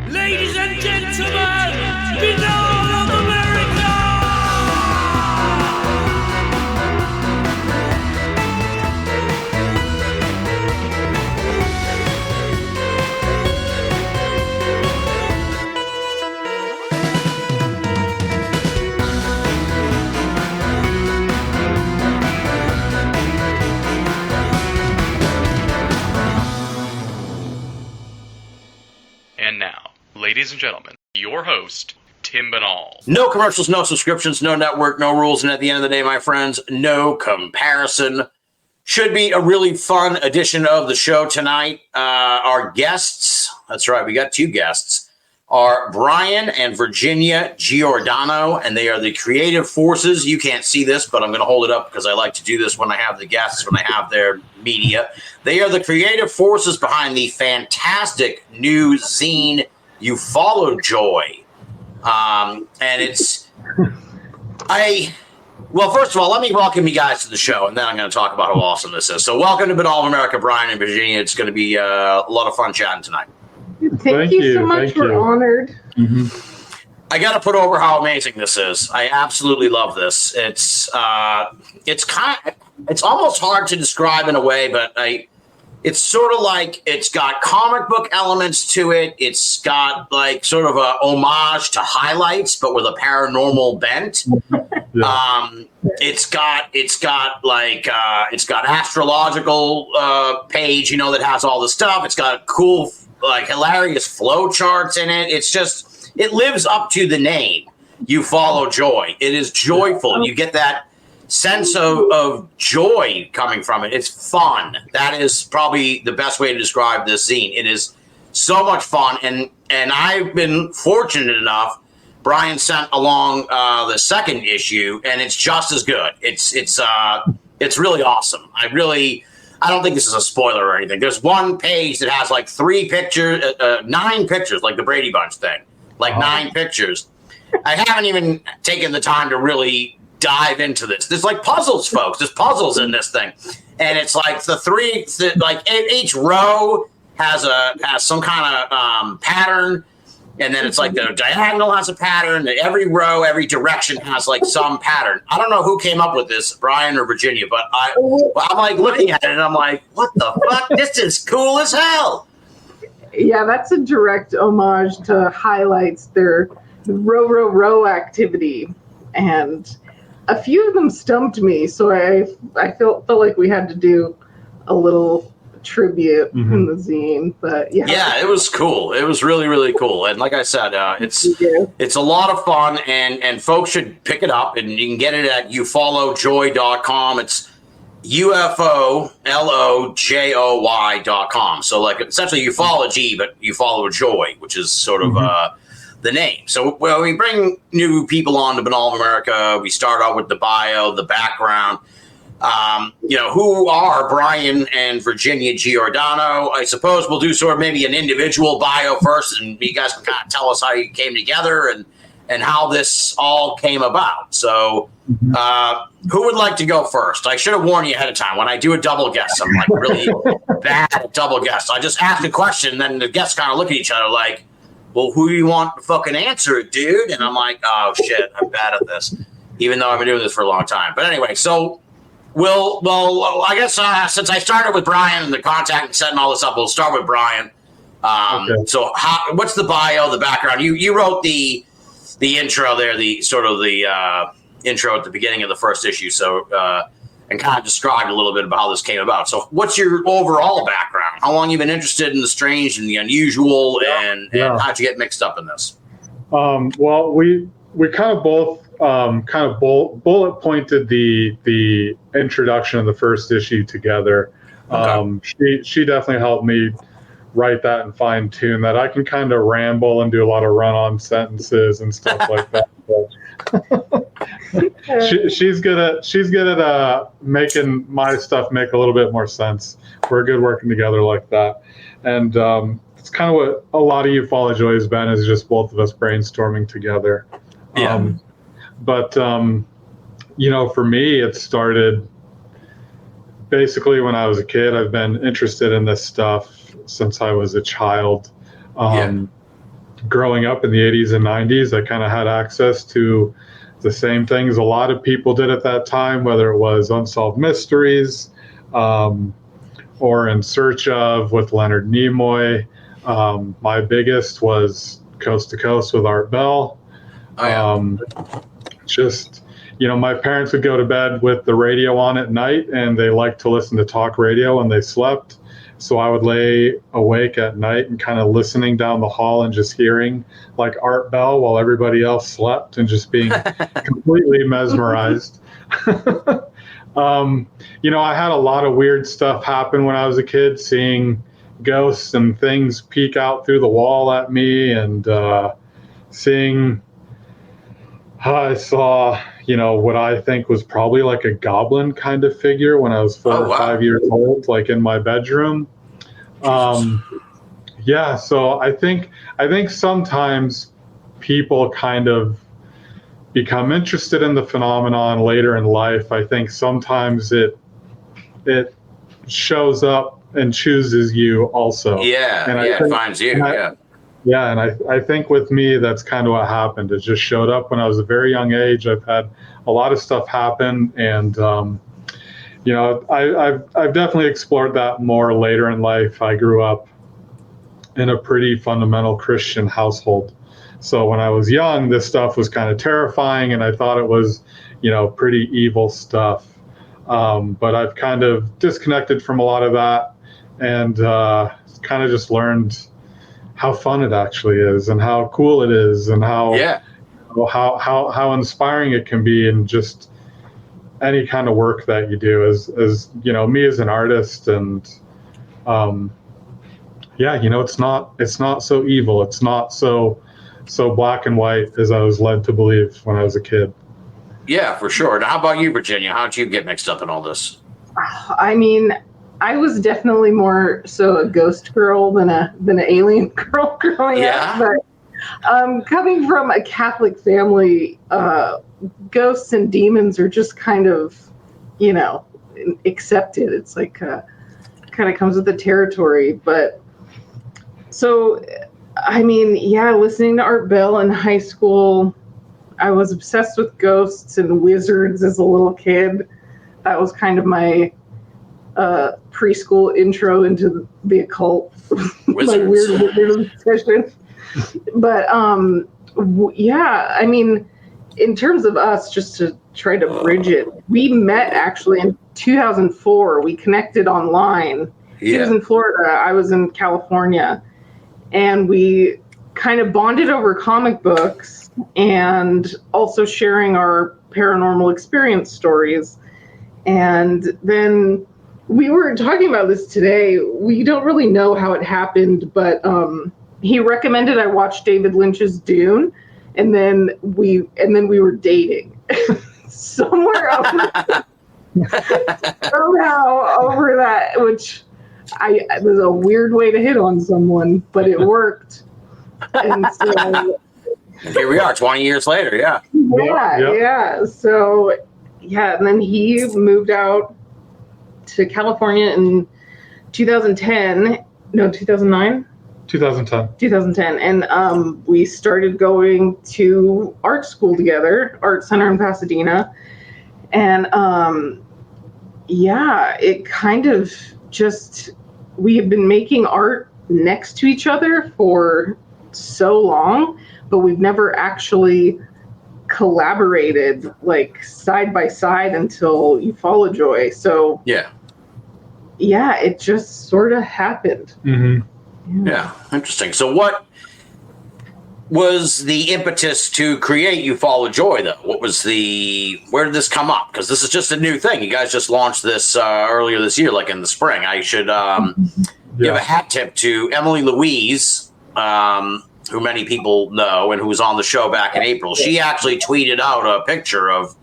Ladies and gentlemen, Binnall of America! And now, ladies and gentlemen, your host, Tim Binnall. No commercials, no subscriptions, no network, no rules, and at the end of the day, my friends, no comparison. Should be a really fun edition of the show tonight. Our guests, that's right, we got two guests, are Brian and Virginia Giordano, and they are the creative forces. You can't see this, but I'm going to hold it up because I like to do this when I have the guests, when I have their media. They are the creative forces behind the fantastic new zine, Ufolojoy. And it's, well, first of all, let me welcome you guys to the show, and then I'm going to talk about how awesome this is. So welcome to Binnall of America, Brian and Virginia. It's going to be a lot of fun chatting tonight. Thank you so much. We're honored. Mm-hmm. I got to put over how amazing this is. I absolutely love this. It's almost hard to describe in a way, but it's sort of like it's got comic book elements to it. It's got like sort of a homage to highlights, but with a paranormal bent. Yeah. It's got astrological page, that has all the stuff. It's got cool, like hilarious flow charts in it. It's just, it lives up to the name. Ufolojoy. It is joyful. You get that sense of joy coming from it. It's fun. That is probably the best way to describe this zine. It is so much fun, and I've been fortunate enough. Brian sent along the second issue, and it's just as good. It's really awesome. I don't think this is a spoiler or anything. There's one page that has like 9 pictures, like the Brady Bunch thing, like 9 pictures. I haven't even taken the time to really dive into this. There's like puzzles, folks. There's puzzles in this thing, and it's like each row has some kind of pattern, and then it's like the diagonal has a pattern. Every row, every direction has like some pattern. I don't know who came up with this, Brian or Virginia, but I'm like looking at it and I'm like, what the fuck? This is cool as hell. Yeah, that's a direct homage to highlights, their row activity, and a few of them stumped me, so I felt like we had to do a little tribute in the zine. But yeah, it was cool. It was really, really cool. And like I said, it's a lot of fun, and folks should pick it up, and you can get it at ufolojoy.com. It's ufolojoy.com. So like essentially ufology, but Ufolojoy, which is sort of the name. So we bring new people on to Binnall of America. We start out with the bio, the background. Who are Brian and Virginia Giordano? I suppose we'll do sort of maybe an individual bio first, and you guys can kind of tell us how you came together and how this all came about. So who would like to go first? I should have warned you ahead of time. When I do a double guess, I'm like really bad at double guess. I just ask a question, and then the guests kind of look at each other like, well, who do you want to fucking answer it, dude? And I'm like, oh, shit, I'm bad at this, even though I've been doing this for a long time. But anyway, so well, I guess since I started with Brian and the contact and setting all this up, we'll start with Brian. Okay. So what's the bio, the background? You wrote the intro there, the sort of the intro at the beginning of the first issue, so and kind of described a little bit about how this came about. So what's your overall background? How long you been interested in the strange and the unusual, and how'd you get mixed up in this? Well, we kind of both bullet pointed the introduction of the first issue together. Okay. She definitely helped me write that and fine tune that. I can kind of ramble and do a lot of run-on sentences and stuff like that. She's good at making my stuff make a little bit more sense. We're good working together like that, and it's kind of what a lot of Ufolojoy has been, is just both of us brainstorming together. Yeah. But for me, it started basically when I was a kid. I've been interested in this stuff since I was a child. growing up in the 80s and 90s, I kind of had access to the same things a lot of people did at that time, whether it was Unsolved Mysteries, or In Search Of with Leonard Nimoy. My biggest was Coast to Coast with Art Bell. Just, my parents would go to bed with the radio on at night, and they liked to listen to talk radio when they slept. So I would lay awake at night and kind of listening down the hall and just hearing like Art Bell while everybody else slept and just being completely mesmerized. I had a lot of weird stuff happen when I was a kid, seeing ghosts and things peek out through the wall at me, and seeing I saw, what I think was probably like a goblin kind of figure when I was 4 or 5 years old, like in my bedroom. So I think sometimes people kind of become interested in the phenomenon later in life. I think sometimes it shows up and chooses you also. It finds you. And I think with me, that's kind of what happened. It just showed up when I was a very young age. I've had a lot of stuff happen, and I've definitely explored that more later in life. I grew up in a pretty fundamental Christian household, so when I was young, this stuff was kind of terrifying, and I thought it was, pretty evil stuff. But I've kind of disconnected from a lot of that, and kind of just learned how fun it actually is, and how cool it is, and how inspiring it can be, and just any kind of work that you do as me as an artist. And it's not so evil. It's not so black and white as I was led to believe when I was a kid. Yeah, for sure. Now, how about you, Virginia? How did you get mixed up in all this? I mean, I was definitely more so a ghost girl than an alien girl growing up. But coming from a Catholic family, ghosts and demons are just kind of, accepted. It's like kind of comes with the territory. But so, I mean, listening to Art Bell in high school, I was obsessed with ghosts and wizards as a little kid. That was kind of my preschool intro into the occult. My weird obsession. But I mean, in terms of us, just to try to bridge it, we met actually in 2004. We connected online. He was in Florida, I was in California, and we kind of bonded over comic books and also sharing our paranormal experience stories. And then we were talking about this today. We don't really know how it happened, but he recommended I watch David Lynch's Dune, and then we were dating somewhere somehow over that, which it was a weird way to hit on someone, but it worked. And so here we are 20 years later. So and then he moved out to California in 2010. 2010. And we started going to art school together, Art Center in Pasadena. And it kind of just, we have been making art next to each other for so long, but we've never actually collaborated like side by side until Ufolojoy. So it just sort of happened. Yeah, interesting. So what was the impetus to create Ufolojoy, though? Where did this come up? Because this is just a new thing. You guys just launched this earlier this year, like in the spring. I should give a hat tip to Emily Louise, who many people know and who was on the show back in April. She actually tweeted out a picture of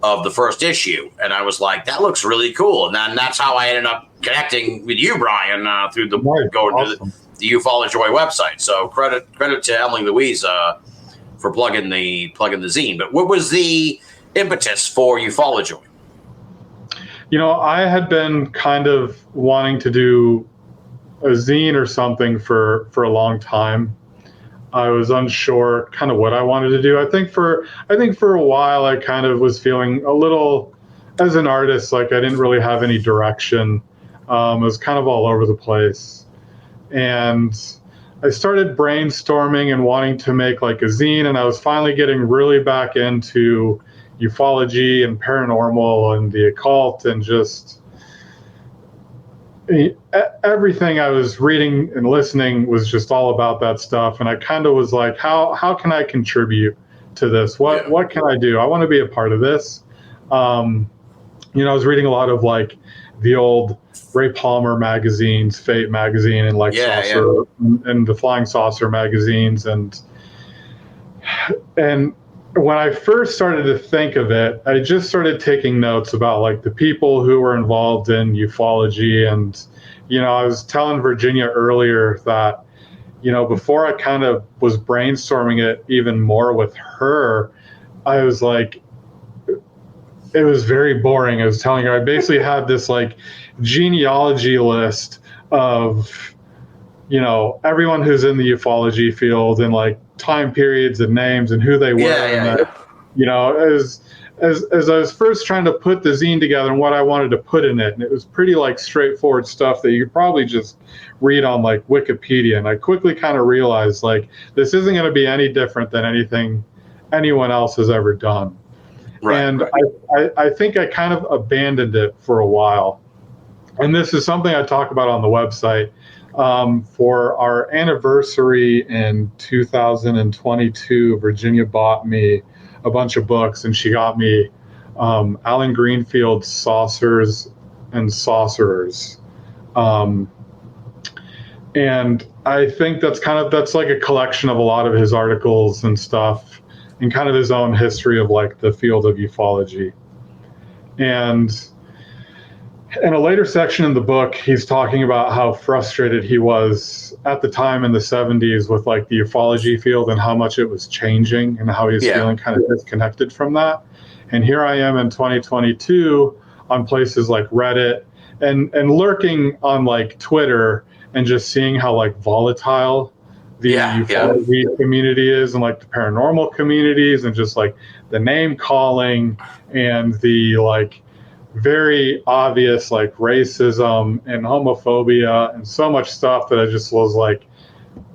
the first issue, and I was like, that looks really cool. And then that's how I ended up connecting with you, Brian, through the the Ufolojoy website. So credit to Emily Louise for plugging the zine. But what was the impetus for Ufolojoy? I had been kind of wanting to do a zine or something for a long time. I was unsure kind of what I wanted to do. I think for a while I kind of was feeling a little, as an artist, like I didn't really have any direction. It was kind of all over the place. And I started brainstorming and wanting to make like a zine, and I was finally getting really back into ufology and paranormal and the occult, and just everything I was reading and listening was just all about that stuff. And I kind of was like, how can I contribute to this? What can I do? I want to be a part of this. I was reading a lot of like the old Ray Palmer magazines, Fate magazine, and like Saucer and the Flying Saucer magazines, and when I first started to think of it, I just started taking notes about like the people who were involved in ufology. And I was telling Virginia earlier that before I kind of was brainstorming it even more with her, I was like, it was very boring. I was telling her I basically had this like genealogy list of everyone who's in the ufology field, and like time periods and names and who they were. As I was first trying to put the zine together and what I wanted to put in it, and it was pretty like straightforward stuff that you could probably just read on like Wikipedia. And I quickly kind of realized like this isn't going to be any different than anything anyone else has ever done. Right. I think I kind of abandoned it for a while. And this is something I talk about on the website. For our anniversary in 2022, Virginia bought me a bunch of books, and she got me Alan Greenfield's Saucers and Saucerers. And I think that's like a collection of a lot of his articles and stuff, and kind of his own history of like the field of ufology. And in a later section in the book, he's talking about how frustrated he was at the time in the 70s with like the ufology field and how much it was changing, and how he was feeling kind of disconnected from that. And here I am in 2022 on places like Reddit and lurking on like Twitter, and just seeing how like volatile the ufology community is, and like the paranormal communities, and just like the name calling and the like very obvious like racism and homophobia and so much stuff that I just was like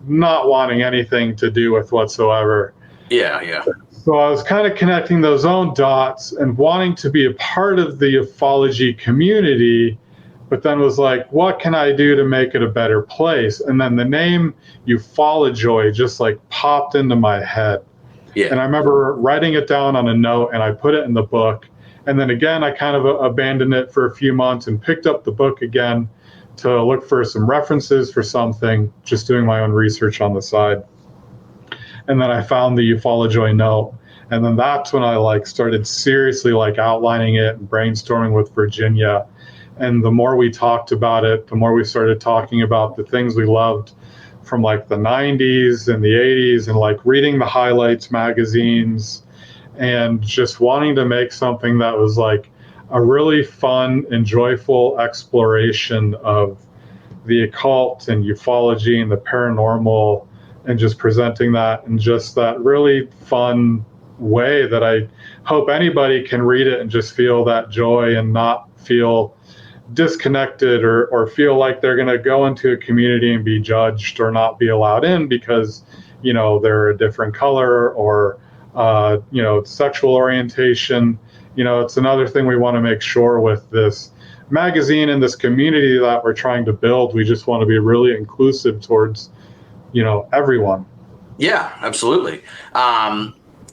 not wanting anything to do with whatsoever. So I was kind of connecting those own dots and wanting to be a part of the ufology community, but then was like, what can I do to make it a better place? And then the name Ufolojoy just like popped into my head. And I remember writing it down on a note, and I put it in the book. And then again, I kind of abandoned it for a few months and picked up the book again to look for some references for something, just doing my own research on the side. And then I found the Ufolojoy note. And then that's when I like started seriously like outlining it and brainstorming with Virginia. And the more we talked about it, the more we started talking about the things we loved from like the 90s and the 80s, and like reading the highlights magazines, and just wanting to make something that was like a really fun and joyful exploration of the occult and ufology and the paranormal, and just presenting that in just that really fun way that I hope anybody can read it and just feel that joy and not feel disconnected or feel like they're going to go into a community and be judged or not be allowed in because, they're a different color or sexual orientation. It's another thing we want to make sure with this magazine and this community that we're trying to build. We just want to be really inclusive towards, everyone. Yeah, absolutely.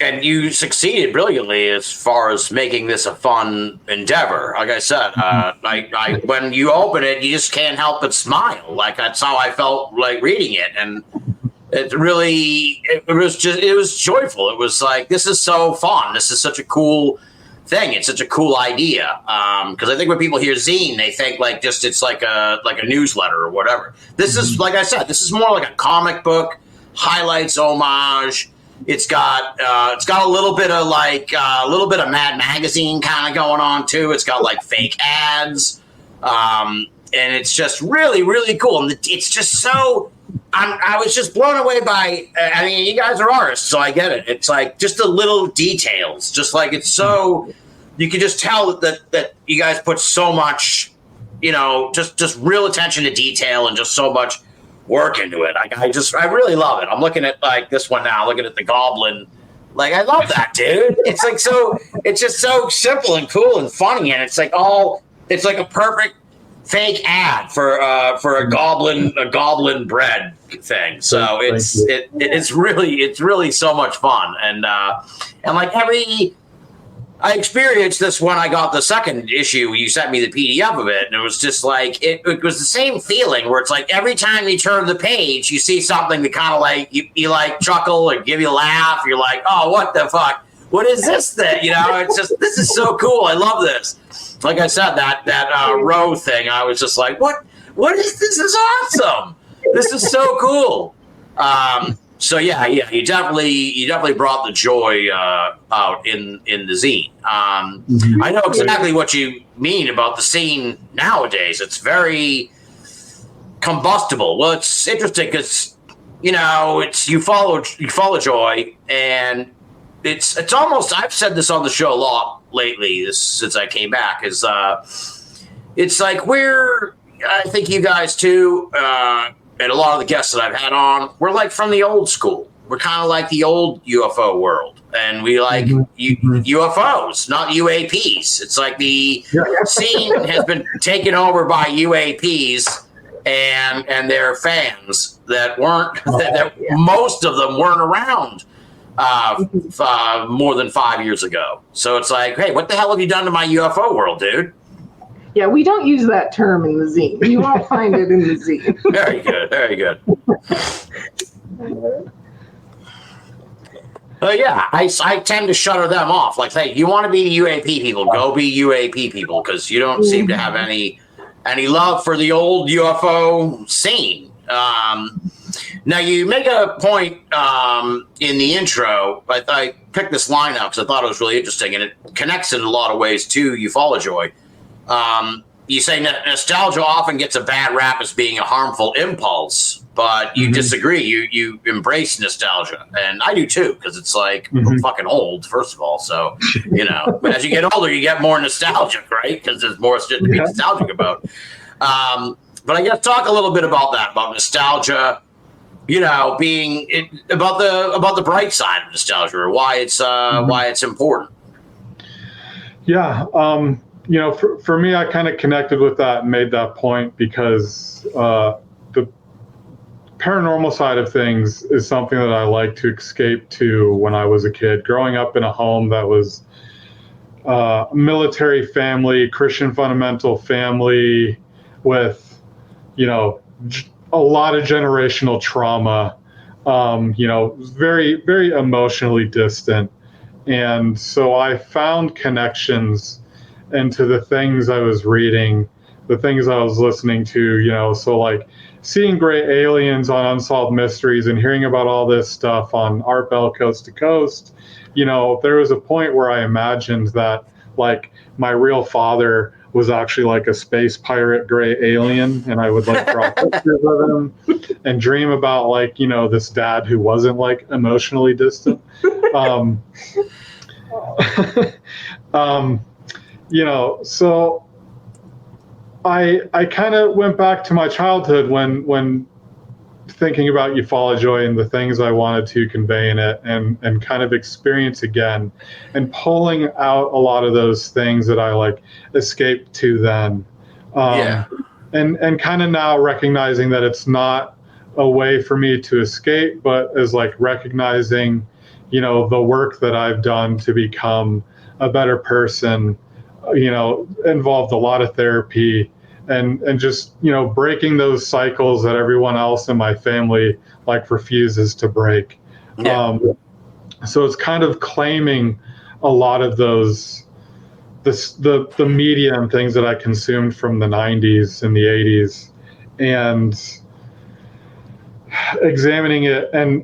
And you succeeded brilliantly as far as making this a fun endeavor. Like I said, I when you open it, you just can't help but smile. Like that's how I felt like reading it. And it was joyful. It was like, this is so fun. This is such a cool thing. It's such a cool idea. Because I think when people hear zine, they think like just it's like a newsletter or whatever. This is, like I said, this is more like a comic book, highlights, homage. It's got a little bit of Mad Magazine kind of going on too. It's got like fake ads, and it's just really, really cool. And it's just so I was just blown away by. I mean, you guys are artists, so I get it. It's like just the little details, just like it's so. You can just tell that you guys put so much, just real attention to detail and just so much work into it. I really love it. I'm looking at like this one now, looking at the goblin. Like, I love that, dude. It's like it's just so simple and cool and funny, and it's like a perfect fake ad for a goblin bread thing. So it's really so much fun, and like I experienced this when I got the second issue. You sent me the PDF of it, and it was just like it was the same feeling where it's like every time you turn the page, you see something that kind of like you like chuckle or give you a laugh. You're like, oh, what the fuck? What is this thing? It's just this is so cool. I love this. Like I said, that row thing, I was just like, what is this? This is awesome. This is so cool. So yeah, you definitely brought the joy out in the zine. I know exactly what you mean about the scene nowadays. It's very combustible. Well, it's interesting because it's Ufolojoy, and it's almost. I've said this on the show a lot lately since I came back. It's like I think you guys too. And a lot of the guests that I've had on, we're like from the old school. We're kind of like the old UFO world. And we like UFOs, not UAPs. It's like the scene has been taken over by UAPs and their fans that weren't, most of them weren't around more than 5 years ago. So it's like, hey, what the hell have you done to my UFO world, dude? Yeah, we don't use that term in the zine. You won't find it in the zine. Very good, very good. I tend to shutter them off. Like, hey, you want to be UAP people, go be UAP people, because you don't seem to have any love for the old UFO scene. Now, you make a point in the intro. I picked this line up because I thought it was really interesting, and it connects in a lot of ways to Ufolojoy. You say nostalgia often gets a bad rap as being a harmful impulse, but you disagree. You embrace nostalgia, and I do too, because it's like I'm fucking old, first of all. So but as you get older, you get more nostalgic, right? Because there's more shit to be nostalgic about. But I guess talk a little bit about that, about nostalgia. Being about the bright side of nostalgia, or why it's important. Yeah. For me, I kind of connected with that and made that point because the paranormal side of things is something that I like to escape to when I was a kid. Growing up in a home that was military family, Christian fundamental family with, a lot of generational trauma, very, very emotionally distant. And so I found connections into the things I was reading, the things I was listening to, so like seeing gray aliens on Unsolved Mysteries and hearing about all this stuff on Art Bell Coast to Coast, there was a point where I imagined that like my real father was actually like a space pirate gray alien, and I would like draw pictures of him and dream about like, this dad who wasn't like emotionally distant. So I kind of went back to my childhood when thinking about Ufolojoy and the things I wanted to convey in it and kind of experience again and pulling out a lot of those things that I like escaped to then. And kind of now recognizing that it's not a way for me to escape, but as like recognizing, the work that I've done to become a better person, involved a lot of therapy and just, breaking those cycles that everyone else in my family like refuses to break. So it's kind of claiming a lot of those, the media and things that I consumed from the 90s and the 80s and examining it and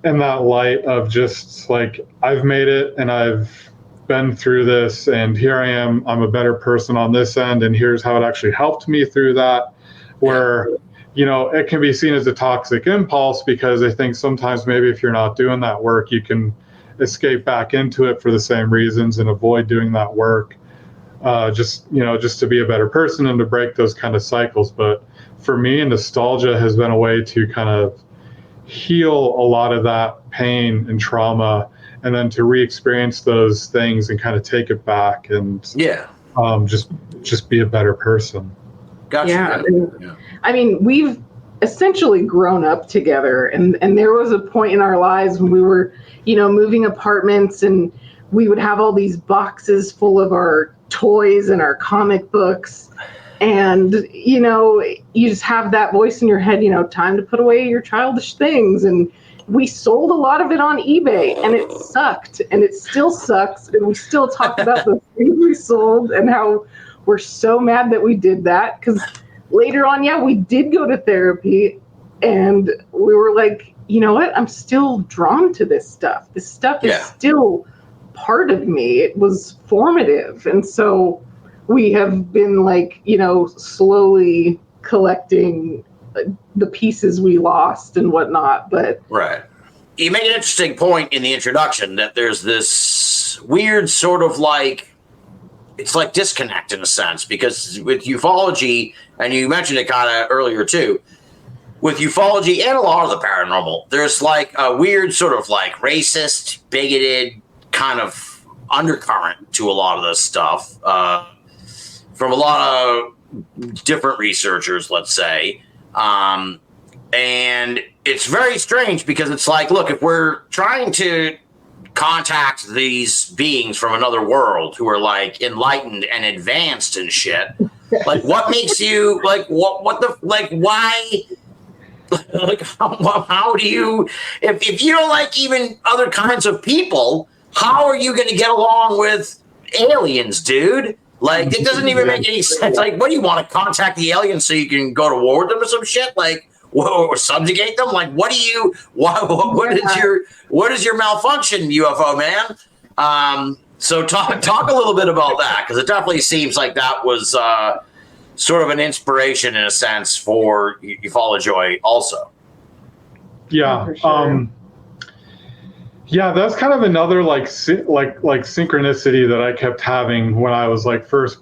that light of just like, I've made it and I've been through this and here I am, I'm a better person on this end, and here's how it actually helped me through that, where it can be seen as a toxic impulse, because I think sometimes maybe if you're not doing that work, you can escape back into it for the same reasons and avoid doing that work, just to be a better person and to break those kind of cycles. But for me, nostalgia has been a way to kind of heal a lot of that pain and trauma, and then to re-experience those things and kind of take it back and just be a better person. Gotcha. Yeah. I mean, we've essentially grown up together, and there was a point in our lives when we were, moving apartments, and we would have all these boxes full of our toys and our comic books. And, you just have that voice in your head, time to put away your childish things. And we sold a lot of it on eBay, and it sucked, and it still sucks. And we still talk about the things we sold and how we're so mad that we did that. Because later on, we did go to therapy, and we were like, you know what? I'm still drawn to this stuff. This stuff is still part of me. It was formative. And so we have been slowly collecting the pieces we lost and whatnot. But right. You make an interesting point in the introduction that there's this weird sort of it's like disconnect in a sense, because with ufology, and you mentioned it kind of earlier too, with ufology and a lot of the paranormal, there's a weird sort of racist, bigoted kind of undercurrent to a lot of this stuff from a lot of different researchers, let's say. And it's very strange, because it's look, if we're trying to contact these beings from another world who are enlightened and advanced and shit, what makes you why how do you, if you don't like even other kinds of people, how are you going to get along with aliens, dude? It doesn't even make any sense. What do you want to contact the aliens so you can go to war with them or some shit? Or subjugate them? What is your malfunction, UFO man? So talk a little bit about that, because it definitely seems like that was sort of an inspiration in a sense for Ufolojoy also. Yeah. For sure. That's kind of another synchronicity that I kept having when I was first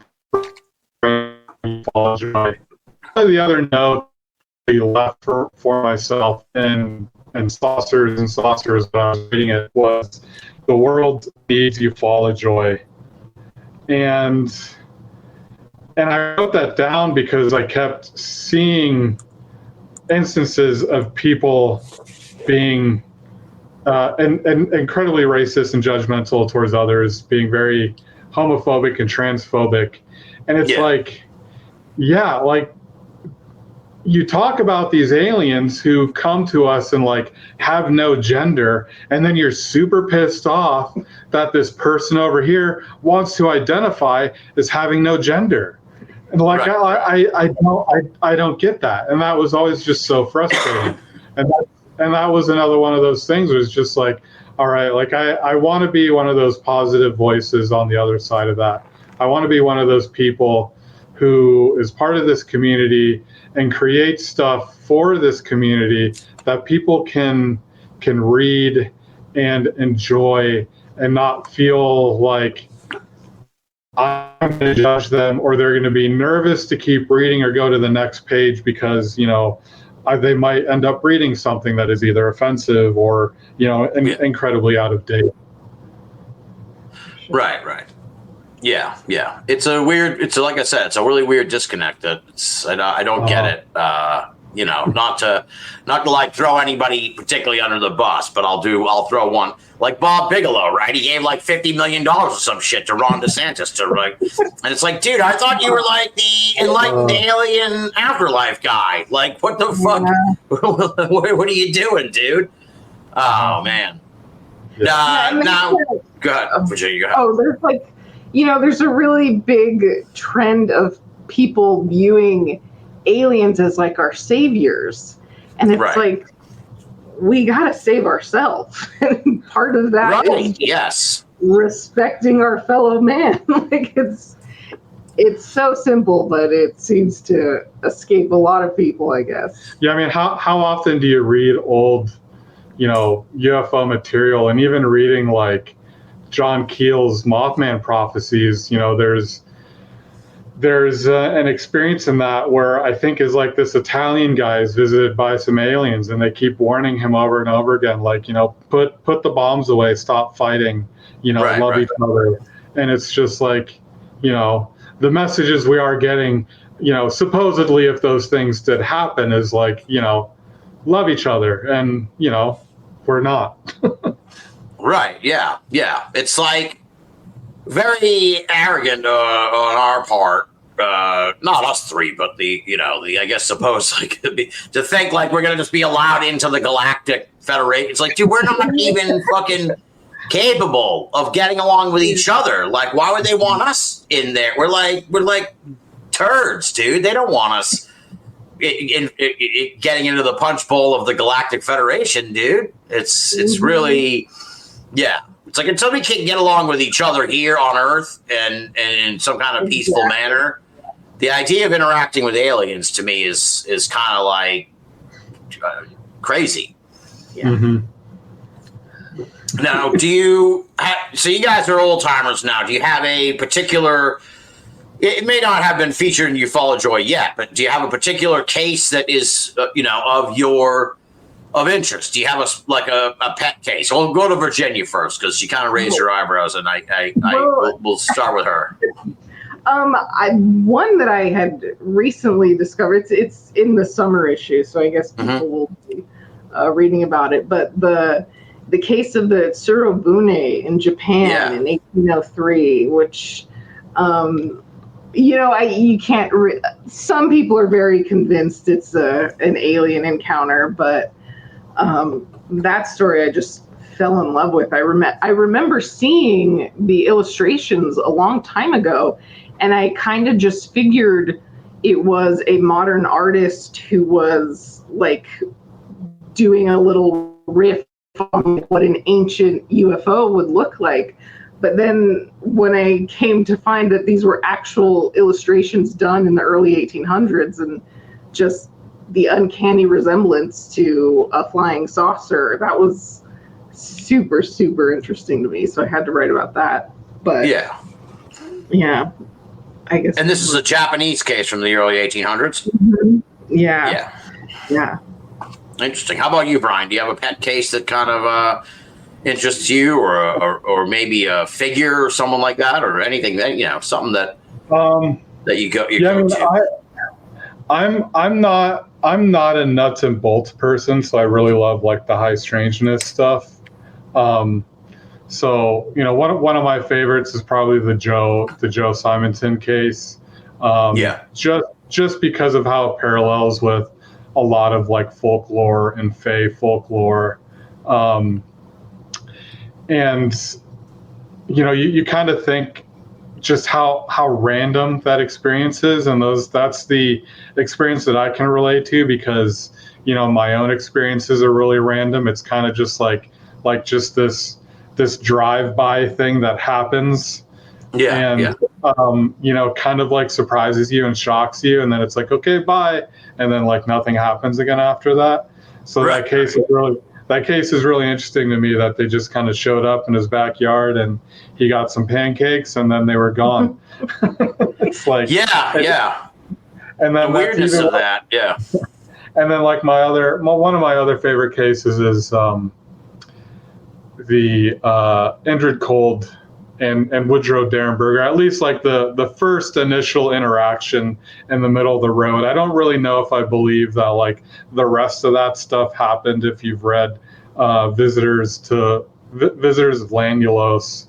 Ufolojoy. The other note I left for myself in Saucers and Saucers when I was reading it was, the world needs Ufolojoy. And I wrote that down because I kept seeing instances of people being incredibly racist and judgmental towards others, being very homophobic and transphobic. And it's you talk about these aliens who come to us and have no gender, and then you're super pissed off that this person over here wants to identify as having no gender. And I don't get that. And that was always just so frustrating. And that was another one of those things, was just all right, I want to be one of those positive voices on the other side of that. I want to be one of those people who is part of this community and create stuff for this community that people can read and enjoy, and not feel like I'm going to judge them, or they're going to be nervous to keep reading or go to the next page because, they might end up reading something that is either offensive or, incredibly out of date. Right. Yeah. It's like I said, it's a really weird disconnect. I don't get it. Not to throw anybody particularly under the bus, but I'll throw one like Bob Bigelow, right? He gave $50 million or some shit to Ron DeSantis and it's dude, I thought you were the enlightened alien afterlife guy. What the fuck? What are you doing, dude? Oh man. Now, go ahead, Virginia. Go ahead. Oh, there's there's a really big trend of people viewing aliens as our saviors, and it's we gotta save ourselves. And part of that is yes, respecting our fellow man. It's so simple, but it seems to escape a lot of people, I guess. Yeah, I mean, how often do you read old, UFO material, and even reading like John Keel's Mothman prophecies? There's an experience in that where I think is like this Italian guy is visited by some aliens, and they keep warning him over and over again, like, put the bombs away, stop fighting, love each other. And it's just like, the messages we are getting, supposedly if those things did happen is like, love each other, and, we're not. Right. Yeah. Yeah. It's like very arrogant on our part. Not us three, but I guess to think like we're going to just be allowed into the Galactic Federation. It's like, dude, we're not even fucking capable of getting along with each other. Like, why would they want us in there? We're like turds, dude. They don't want us getting into the punch bowl of the Galactic Federation, dude. It's really, yeah. It's like until we can get along with each other here on Earth and in some kind of peaceful manner, the idea of interacting with aliens to me is kind of like crazy. Yeah. Mm-hmm. Now, so you guys are old timers now. Do you have a particular? It may not have been featured in Ufolojoy yet, but do you have a particular case that is of interest? Do you have a pet case? We'll go to Virginia first because she kind of raised her eyebrows, and we'll start with her. One that I had recently discovered. It's in the summer issue, so I guess people will be reading about it. But the case of the Tsurobune in Japan in 1803, which you can't. Some people are very convinced it's an alien encounter, but that story I just fell in love with. I remember seeing the illustrations a long time ago, and I kind of just figured it was a modern artist who was like doing a little riff on what an ancient UFO would look like. But then when I came to find that these were actual illustrations done in the early 1800s, and just the uncanny resemblance to a flying saucer, that was super, super interesting to me. So I had to write about that. But yeah, I guess. And this is a Japanese case from the early 1800s? Mm-hmm. Yeah. Interesting. How about you, Brian? Do you have a pet case that kind of interests you, or maybe a figure or someone like that, or anything that, something that you go to? I'm not a nuts and bolts person, so I really love like the high strangeness stuff. So one of my favorites is probably the Joe Simonton case. Just because of how it parallels with a lot of like folklore and fae folklore. And you kind of think just how random that experience is, and that's the experience that I can relate to, because my own experiences are really random. It's kind of just like just this drive-by thing that happens, kind of like surprises you and shocks you, and then it's like, okay, bye, and then like nothing happens again after that. So that case is really interesting to me, that they just kind of showed up in his backyard and he got some pancakes and then they were gone. It's like, and then the weirdness of that. Yeah. And then like one of my other favorite cases is the Indrid Cold and Woodrow Derenberger, at least like the first initial interaction in the middle of the road. I don't really know if I believe that like the rest of that stuff happened, if you've read Visitors of Lanulos.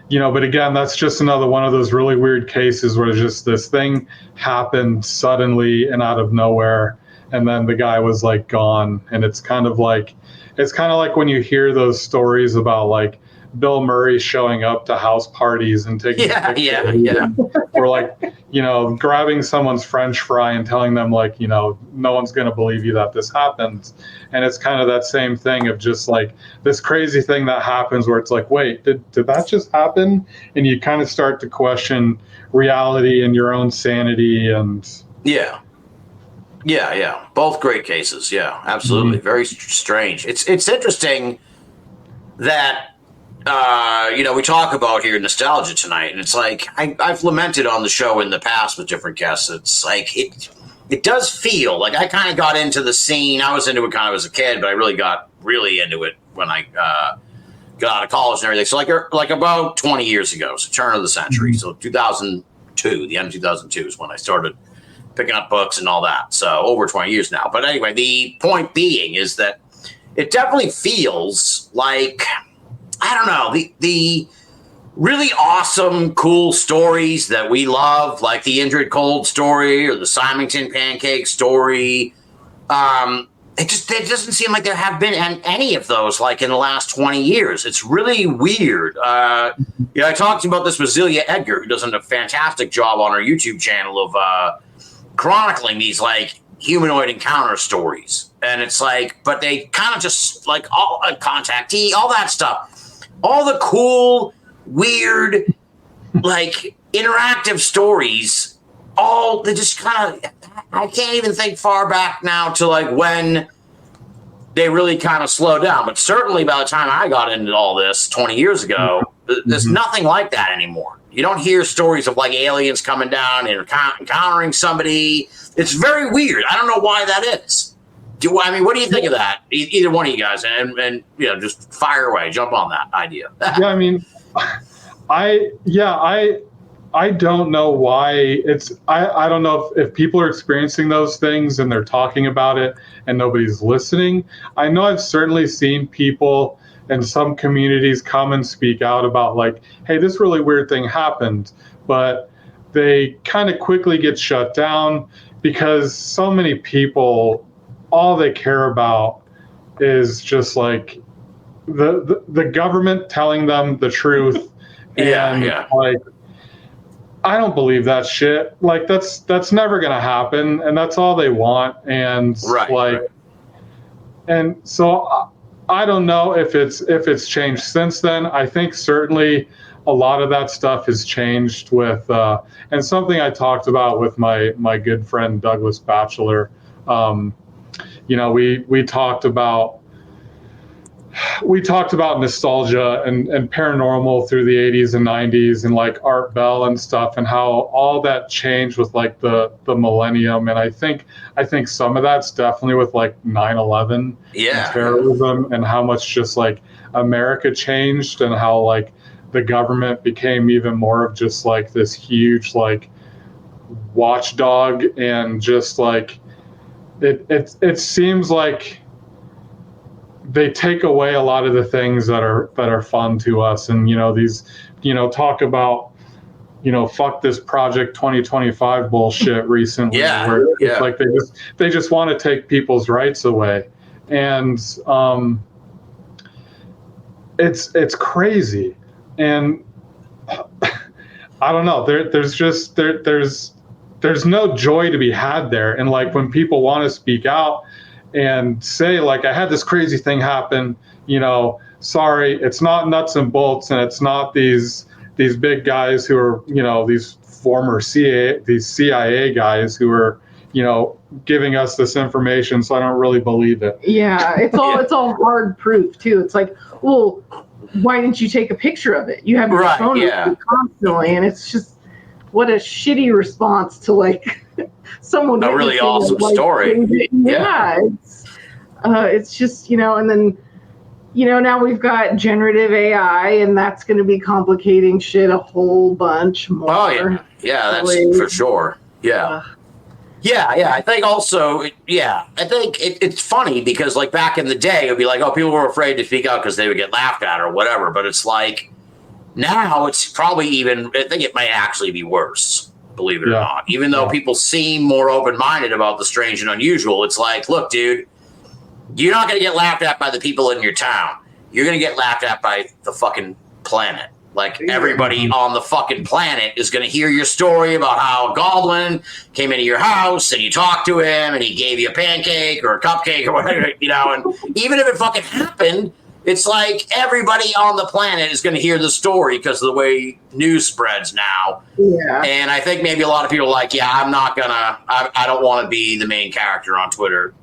But again, that's just another one of those really weird cases where just this thing happened suddenly and out of nowhere, and then the guy was like gone. And it's kind of like when you hear those stories about like Bill Murray showing up to house parties and taking Yeah. or like, grabbing someone's French fry and telling them like, no one's going to believe you that this happened. And it's kind of that same thing of just like this crazy thing that happens where it's like, wait, did that just happen? And you kind of start to question reality and your own sanity. And Yeah. Both great cases. Yeah, absolutely. Mm-hmm. Very strange. It's interesting that, we talk about here nostalgia tonight, and it's like I've lamented on the show in the past with different guests. It's like it does feel like I kind of got into the scene. I was into it kind of as a kid, but I really got into it when I got out of college and everything. So like about 20 years ago, so turn of the century. Mm-hmm. So 2002, the end of 2002 is when I started picking up books and all that. So over 20 years now. But anyway, the point being is that it definitely feels like, I don't know, the really awesome, cool stories that we love, like the Indrid Cold story or the Symington Pancake story. It doesn't seem like there have been any of those like in the last 20 years. It's really weird. I talked about this with Zelia Edgar, who does a fantastic job on her YouTube channel of chronicling these like humanoid encounter stories. And it's like, but they kind of just like all contactee, all that stuff. All the cool, weird, like interactive stories, they just kind of, I can't even think far back now to like when they really kind of slowed down. But certainly by the time I got into all this 20 years ago, there's nothing like that anymore. You don't hear stories of like aliens coming down and encountering somebody. It's very weird. I don't know why that is. What do you think of that? Either one of you guys, and just fire away, jump on that idea. Yeah, I mean, I don't know why it's. I don't know if people are experiencing those things and they're talking about it and nobody's listening. I know I've certainly seen people in some communities come and speak out about like, hey, this really weird thing happened, but they kind of quickly get shut down because so many people, all they care about is just like the government telling them the truth. Like, I don't believe that shit. Like that's never going to happen. And that's all they want. And and so I don't know if it's changed since then. I think certainly a lot of that stuff has changed with, and something I talked about with my good friend, Douglas Batchelor. We talked about nostalgia and paranormal through the 80s and 90s and like Art Bell and stuff and how all that changed with like the millennium. And I think some of that's definitely with like 9/11 and terrorism and how much just like America changed and how like the government became even more of just like this huge like watchdog and just like it seems like they take away a lot of the things that are fun to us. And, these, talk about, fuck this Project 2025 bullshit recently. Where it's like they just want to take people's rights away. And it's crazy. And I don't know, there's no joy to be had there. And like when people want to speak out and say like, I had this crazy thing happen, sorry, it's not nuts and bolts, and it's not these big guys who are, these former CIA guys who are, giving us this information, so I don't really believe it. Yeah, it's all hard proof too. It's like, well, why didn't you take a picture of it? You have your phone with you constantly, and it's just what a shitty response to like someone. A really awesome story. It's just, and then, now we've got generative AI, and that's going to be complicating shit a whole bunch more. Oh, yeah, that's for sure. Yeah. I think also, I think it's funny because like back in the day, it would be like, oh, people were afraid to speak out because they would get laughed at or whatever. But it's like now it's probably even, I think it might actually be worse, believe it or not. Even though people seem more open-minded about the strange and unusual, it's like, look, dude, you're not going to get laughed at by the people in your town. You're going to get laughed at by the fucking planet. Like, everybody on the fucking planet is going to hear your story about how Godwin came into your house and you talked to him and he gave you a pancake or a cupcake or whatever, you know, and even if it fucking happened, it's like everybody on the planet is going to hear the story because of the way news spreads now. Yeah. And I think maybe a lot of people are like, yeah, I'm not going to, I don't want to be the main character on Twitter,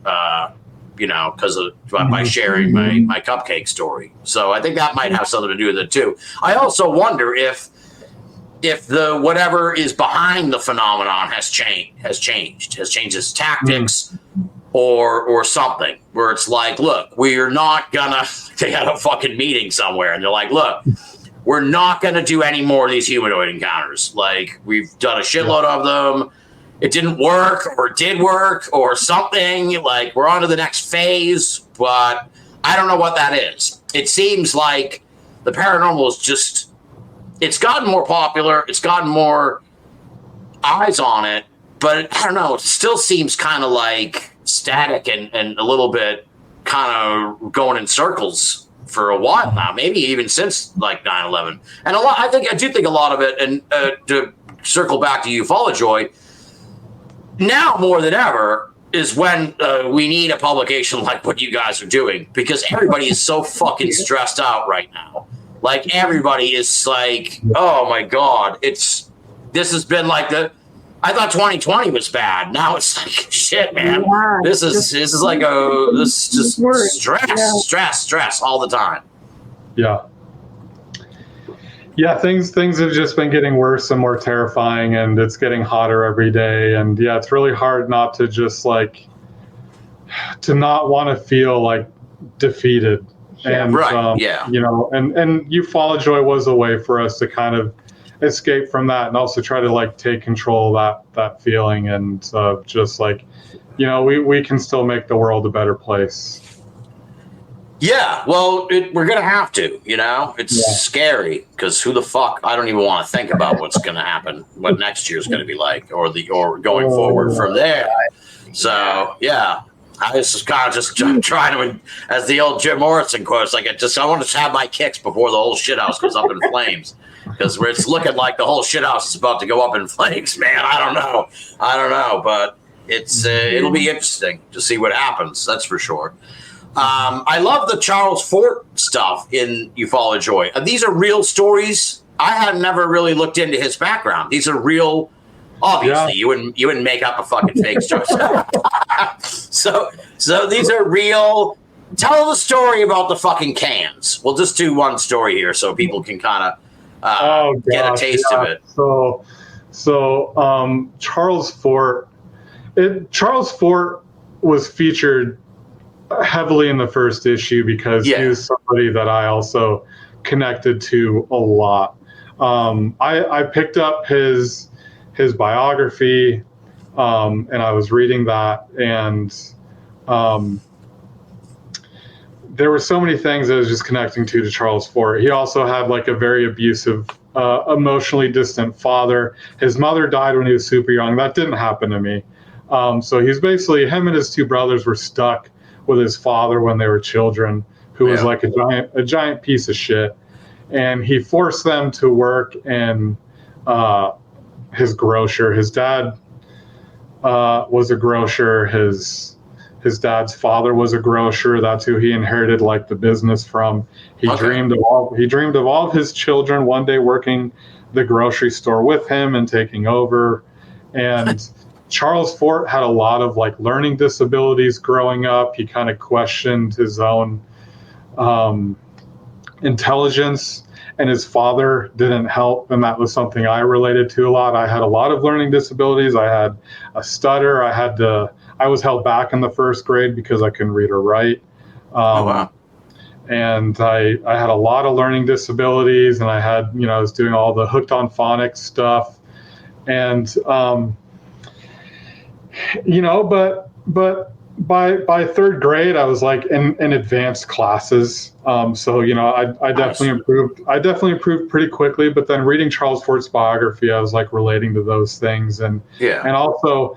you know, because of by sharing my cupcake story. So I think that might have something to do with it too. I also wonder if the whatever is behind the phenomenon has changed its tactics or something, where it's like, look, we're not gonna. They had a fucking meeting somewhere, and they're like, look, we're not gonna do any more of these humanoid encounters. Like, we've done a shitload of them. It didn't work, or it did work, or something. Like, we're on to the next phase, but I don't know what that is. It seems like the paranormal is just, it's gotten more popular, it's gotten more eyes on it, but I don't know, it still seems kind of like static and a little bit kind of going in circles for a while now, maybe even since like 9/11. And I do think a lot of it, and to circle back to Ufolojoy, now more than ever is when we need a publication like what you guys are doing, because everybody is so fucking stressed out right now. Like, everybody is like, oh my God, this has been like I thought 2020 was bad. Now it's like, shit, man. Yeah, this is just stress all the time. Yeah. Yeah, things have just been getting worse and more terrifying, and it's getting hotter every day. And yeah, it's really hard not to just to not want to feel like defeated. And right. Yeah. You know, and Ufolojoy was a way for us to kind of escape from that, and also try to take control of that feeling, and just you know, we can still make the world a better place. Yeah, well, we're going to have to, you know? It's scary, because who the fuck, I don't even want to think about what's going to happen, what next year's going to be like, or going forward from there. So, yeah, I was kind of just trying to, as the old Jim Morrison quotes, I want to have my kicks before the whole shithouse goes up in flames, because it's looking like the whole shithouse is about to go up in flames, man. I don't know, but it'll be interesting to see what happens, that's for sure. I love the Charles Fort stuff in Ufolojoy. These are real stories. I had never really looked into his background. These are real. Obviously, you wouldn't make up a fucking fake story. So these are real. Tell the story about the fucking cans. We'll just do one story here so people can kind of get a taste of it. So Charles Fort. Charles Fort was featured heavily in the first issue because he was somebody that I also connected to a lot. I picked up his biography, and I was reading that, and there were so many things I was just connecting to Charles Fort. He also had a very abusive, emotionally distant father. His mother died when he was super young. That didn't happen to me. So he's basically, him and his two brothers were stuck with his father when they were children, who was a giant piece of shit. And he forced them to work in his grocer. His dad was a grocer. His dad's father was a grocer. That's who he inherited the business from. He dreamed of all of his children one day working the grocery store with him and taking over. And Charles Fort had a lot of learning disabilities growing up. He kind of questioned his own intelligence, and his father didn't help. And that was something I related to a lot. I had a lot of learning disabilities. I had a stutter. I was held back in the first grade because I couldn't read or write. And I had a lot of learning disabilities, and I had, I was doing all the hooked on phonics stuff. And, but by third grade, I was in advanced classes. So, I definitely improved. I definitely improved pretty quickly. But then reading Charles Fort's biography, I was relating to those things. And also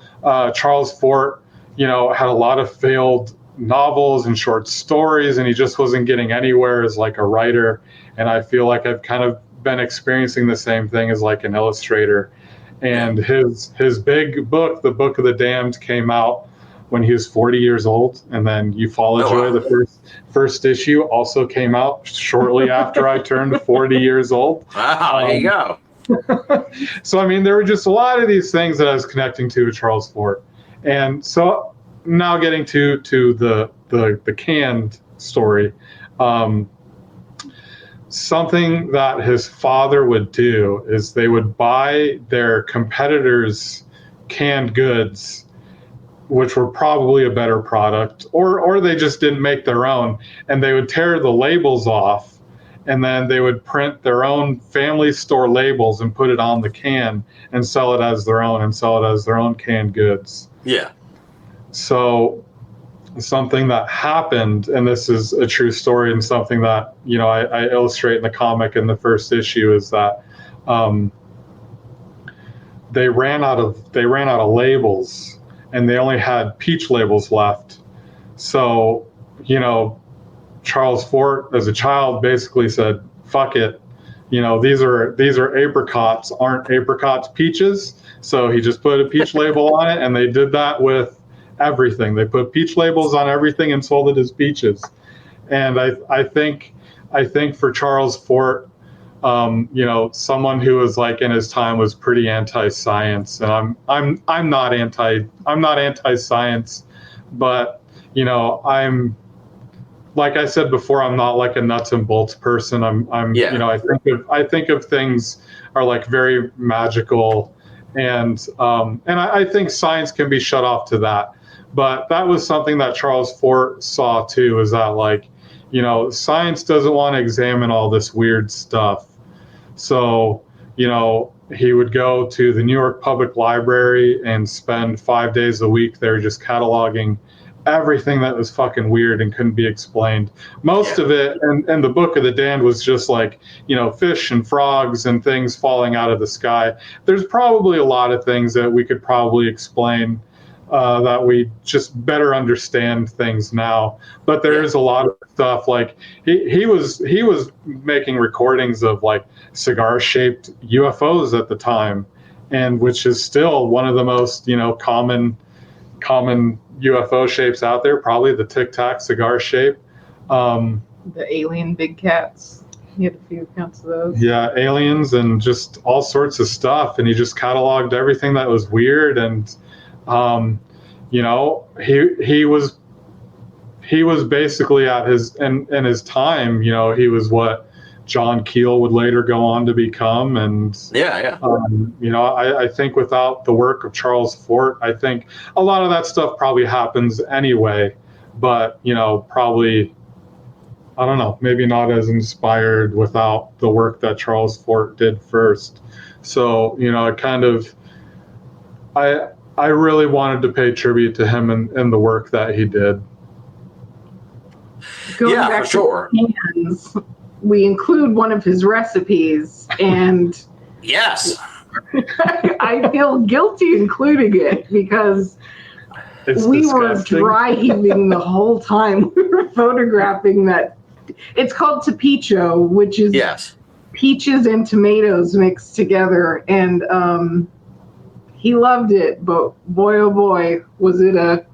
Charles Fort, had a lot of failed novels and short stories, and he just wasn't getting anywhere as like a writer. And I feel like I've kind of been experiencing the same thing as like an illustrator. And his big book, The Book of the Damned, came out when he was 40 years old, and then Ufolojoy, the first issue, also came out shortly after I turned 40 years old. Wow, there you go. So I mean, there were just a lot of these things that I was connecting to Charles Fort. And so now getting to the canned story, something that his father would do is they would buy their competitors' canned goods, which were probably a better product, or they just didn't make their own, and they would tear the labels off, and then they would print their own family store labels and put it on the can and sell it as their own canned goods. Yeah. So something that happened, and this is a true story and something that, you know, I illustrate in the comic in the first issue, is that they ran out of labels, and they only had peach labels left. So, you know, Charles Fort, as a child, basically said, fuck it. You know, these are apricots. Aren't apricots peaches? So he just put a peach label on it, and they did that with everything. They put peach labels on everything and sold it as peaches. And I think for Charles Fort, you know, someone who was like in his time was pretty anti-science, and I'm not anti-science, but you know, I'm, like I said before, I'm not like a nuts and bolts person. I'm you know, I think of things are like very magical, and I think science can be shut off to that. But that was something that Charles Fort saw too, is that, like, you know, science doesn't want to examine all this weird stuff. So, you know, he would go to the New York Public Library and spend 5 days a week there just cataloging everything that was fucking weird and couldn't be explained. Most of it, and the Book of the Damned was just like, you know, fish and frogs and things falling out of the sky. There's probably a lot of things that we could probably explain, that we just better understand things now. But there is a lot of stuff, like he was making recordings of like cigar-shaped UFOs at the time, and which is still one of the most, you know, common UFO shapes out there, probably the Tic Tac cigar shape. The alien big cats. He had a few accounts of those. Yeah, aliens and just all sorts of stuff. And he just cataloged everything that was weird. And you know, he was basically at his in his time, you know, he was what John Keel would later go on to become. And you know, I think without the work of Charles Fort, I think a lot of that stuff probably happens anyway, but, you know, probably, I don't know, maybe not as inspired without the work that Charles Fort did first. So, you know, it kind of, I really wanted to pay tribute to him and the work that he did. Going back for sure. To cans, we include one of his recipes, and yes, I feel guilty including it because we disgusting. were dry heaving the whole time we were photographing that. It's called tapicho, which is peaches and tomatoes mixed together, and he loved it, but boy oh boy was it a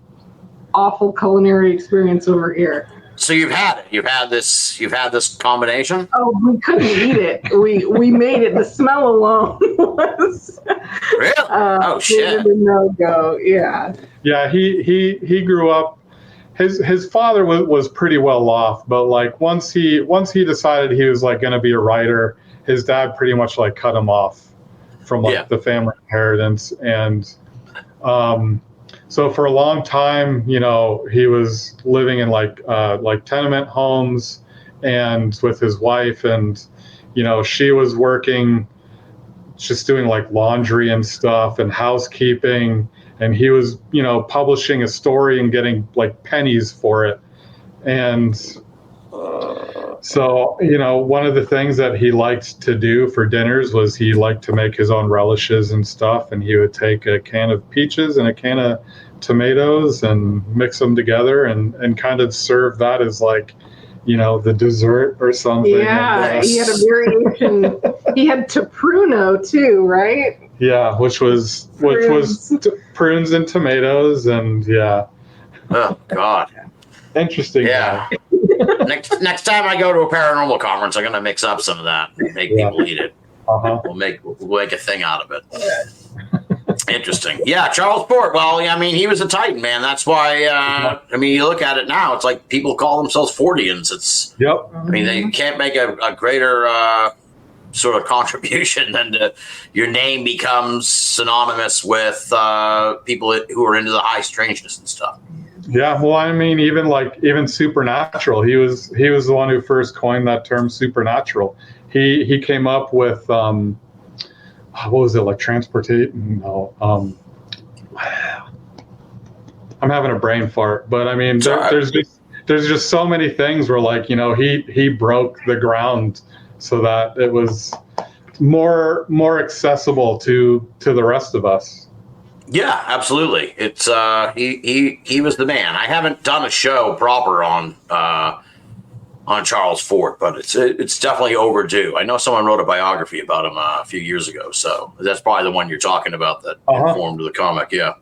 awful culinary experience over here. So you've had it. You've had this combination. Oh, we couldn't eat it. We made it. The smell alone was really. Oh shit. A no-go. Yeah. Yeah. He grew up. His father was pretty well off, but like once he decided he was like going to be a writer, his dad pretty much like cut him off from like the family inheritance. And so for a long time, you know, he was living in like tenement homes and with his wife, and, you know, she was working, just doing like laundry and stuff and housekeeping. And he was, you know, publishing a story and getting like pennies for it. And so, you know, one of the things that he liked to do for dinners was he liked to make his own relishes and stuff. And he would take a can of peaches and a can of tomatoes and mix them together and kind of serve that as like, the dessert or something. Yeah, he had a variation. He had Pruno too, right? Yeah, which was prunes and tomatoes, and yeah. Oh God. Interesting. Yeah. Next time I go to a paranormal conference, I'm gonna mix up some of that and make people eat it. Uh-huh. We'll make a thing out of it. Interesting. Yeah, Charles Fort. Well, yeah, I mean, he was a Titan, man. That's why. I mean, you look at it now; it's like people call themselves Fortians. It's. Yep. I mean, they can't make a greater sort of contribution than your name becomes synonymous with people who are into the high strangeness and stuff. Yeah, well, I mean, even supernatural. He was the one who first coined that term, supernatural. He came up with what was it, like transportation? No, I'm having a brain fart, but I mean, there's just so many things where like he broke the ground so that it was more accessible to the rest of us. Yeah, absolutely. It's he was the man. I haven't done a show proper on Charles Fort, but it's definitely overdue. I know someone wrote a biography about him a few years ago, so that's probably the one you're talking about that informed the comic. Yeah.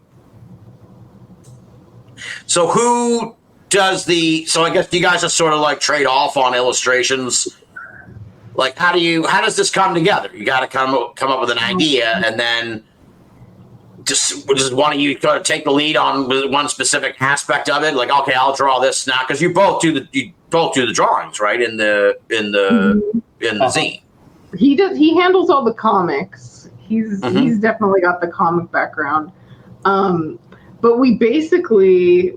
So who does so I guess you guys just sort of like trade off on illustrations. Like how does this come together? You got to come up with an idea, and then just one of you kind of take the lead on one specific aspect of it. Like, okay, I'll draw this now because you both do the drawings, right? In the zine. He handles all the comics. He's definitely got the comic background. But we basically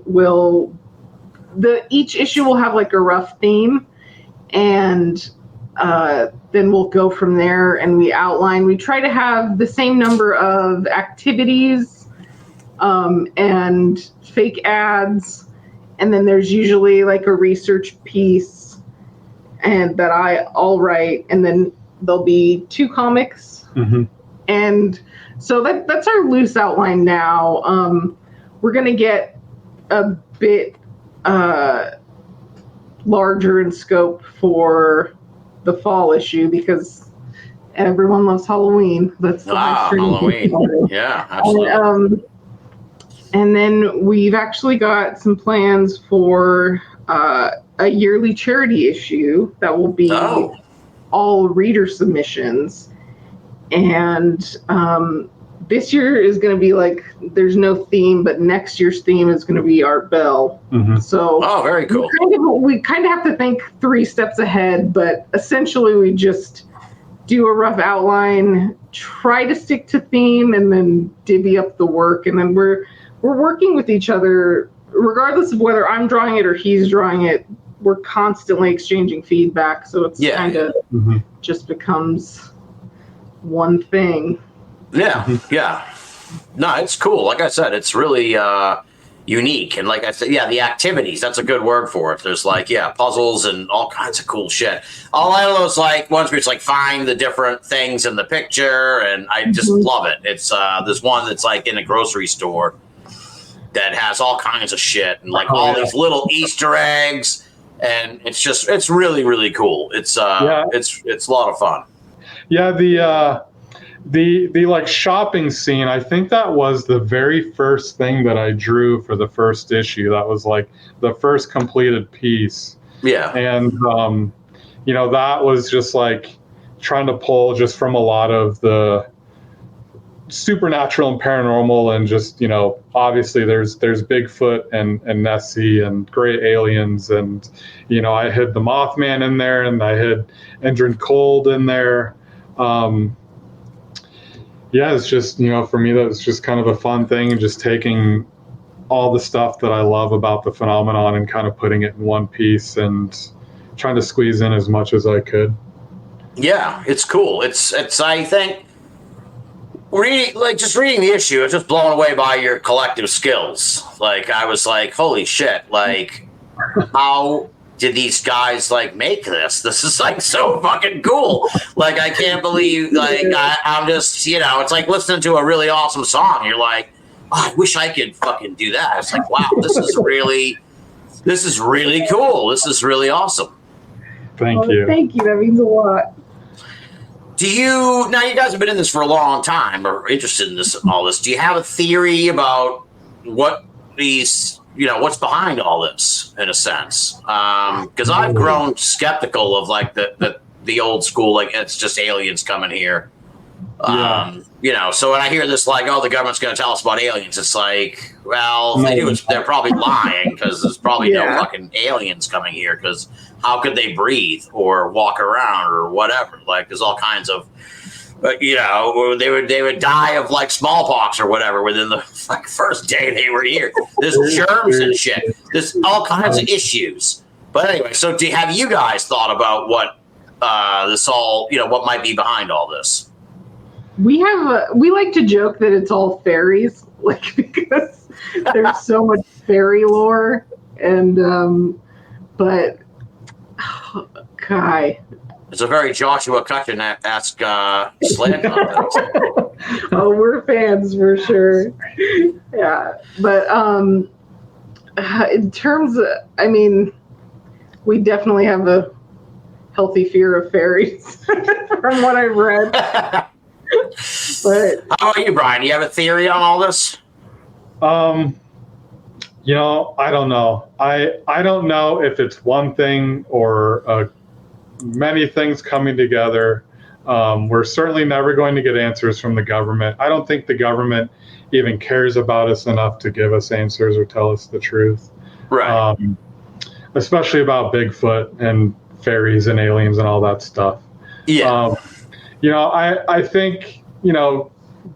each issue will have like a rough theme, and then we'll go from there, and we try to have the same number of activities and fake ads, and then there's usually like a research piece and that I'll write, and then there'll be 2 comics. And so that's our loose outline now. We're going to get a bit larger in scope for the fall issue because everyone loves Halloween. That's the Halloween. Yeah, absolutely. And then we've actually got some plans for a yearly charity issue that will be all reader submissions. And this year is going to be like, there's no theme, but next year's theme is going to be Art Bell. So very cool. We kind of have to think 3 steps ahead, but essentially we just do a rough outline, try to stick to theme, and then divvy up the work. And then we're working with each other, regardless of whether I'm drawing it or he's drawing it. We're constantly exchanging feedback, so it's kind of just becomes one thing. Yeah. No, it's cool. Like I said, it's really unique. And like I said, the activities, that's a good word for it. There's like, puzzles and all kinds of cool shit. All of those like ones where it's like find the different things in the picture, and I just love it. It's there's one that's like in a grocery store that has all kinds of shit and like all these little Easter eggs, and it's really, really cool. It's it's a lot of fun. Yeah, the like shopping scene, I think that was the very first thing that I drew for the first issue. That was like the first completed piece. Yeah. And that was just like trying to pull just from a lot of the supernatural and paranormal, and just obviously there's Bigfoot and Nessie and great aliens, and I hid the Mothman in there, and I hid Endrin Cold in there. It's just, for me, that was just kind of a fun thing, and just taking all the stuff that I love about the phenomenon and kind of putting it in one piece and trying to squeeze in as much as I could. Yeah, it's cool. It's I think, reading the issue, I was just blown away by your collective skills. Like, I was like, holy shit, like, how did these guys like make this? This is like so fucking cool. Like, I can't believe, like, I'm just, it's like listening to a really awesome song. You're like, I wish I could fucking do that. It's like, wow, this is really cool. This is really awesome. Thank you. Thank you. That means a lot. Now you guys have been in this for a long time or interested in all this. Do you have a theory about what what's behind all this in a sense? Because I've grown skeptical of like the old school, like it's just aliens coming here. So when I hear this, like, oh, the government's going to tell us about aliens, it's like, well, if they do, they're probably lying because there's probably no fucking aliens coming here because how could they breathe or walk around or whatever? Like, there's all kinds of, they would die of like smallpox or whatever within the like first day they were here. There's germs and shit. There's all kinds of issues. But anyway, so have you guys thought about what what might be behind all this? We like to joke that it's all fairies, like because there's so much fairy lore, and but Kai. It's a very Joshua Cutchin-esque slant on that. Oh, we're fans for sure. Yeah, but in terms of, we definitely have a healthy fear of fairies from what I've read. But how about you, Brian? Do you have a theory on all this? I don't know. I don't know if it's one thing or many things coming together. We're certainly never going to get answers from the government. I don't think the government even cares about us enough to give us answers or tell us the truth. Right. Especially about Bigfoot and fairies and aliens and all that stuff. Yeah. I think,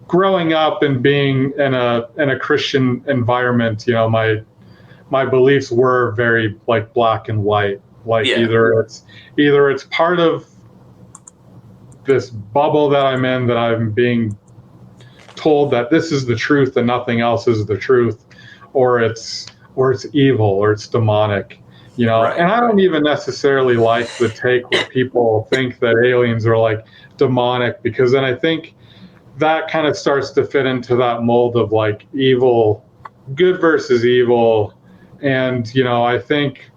growing up and being in a Christian environment, my beliefs were very like black and white. Like either it's part of this bubble that I'm in that I'm being told that this is the truth and nothing else is the truth, or it's evil or it's demonic. Right. And I don't even necessarily like the take where people think that aliens are like demonic, because then I think that kind of starts to fit into that mold of like evil, good versus evil. And, I think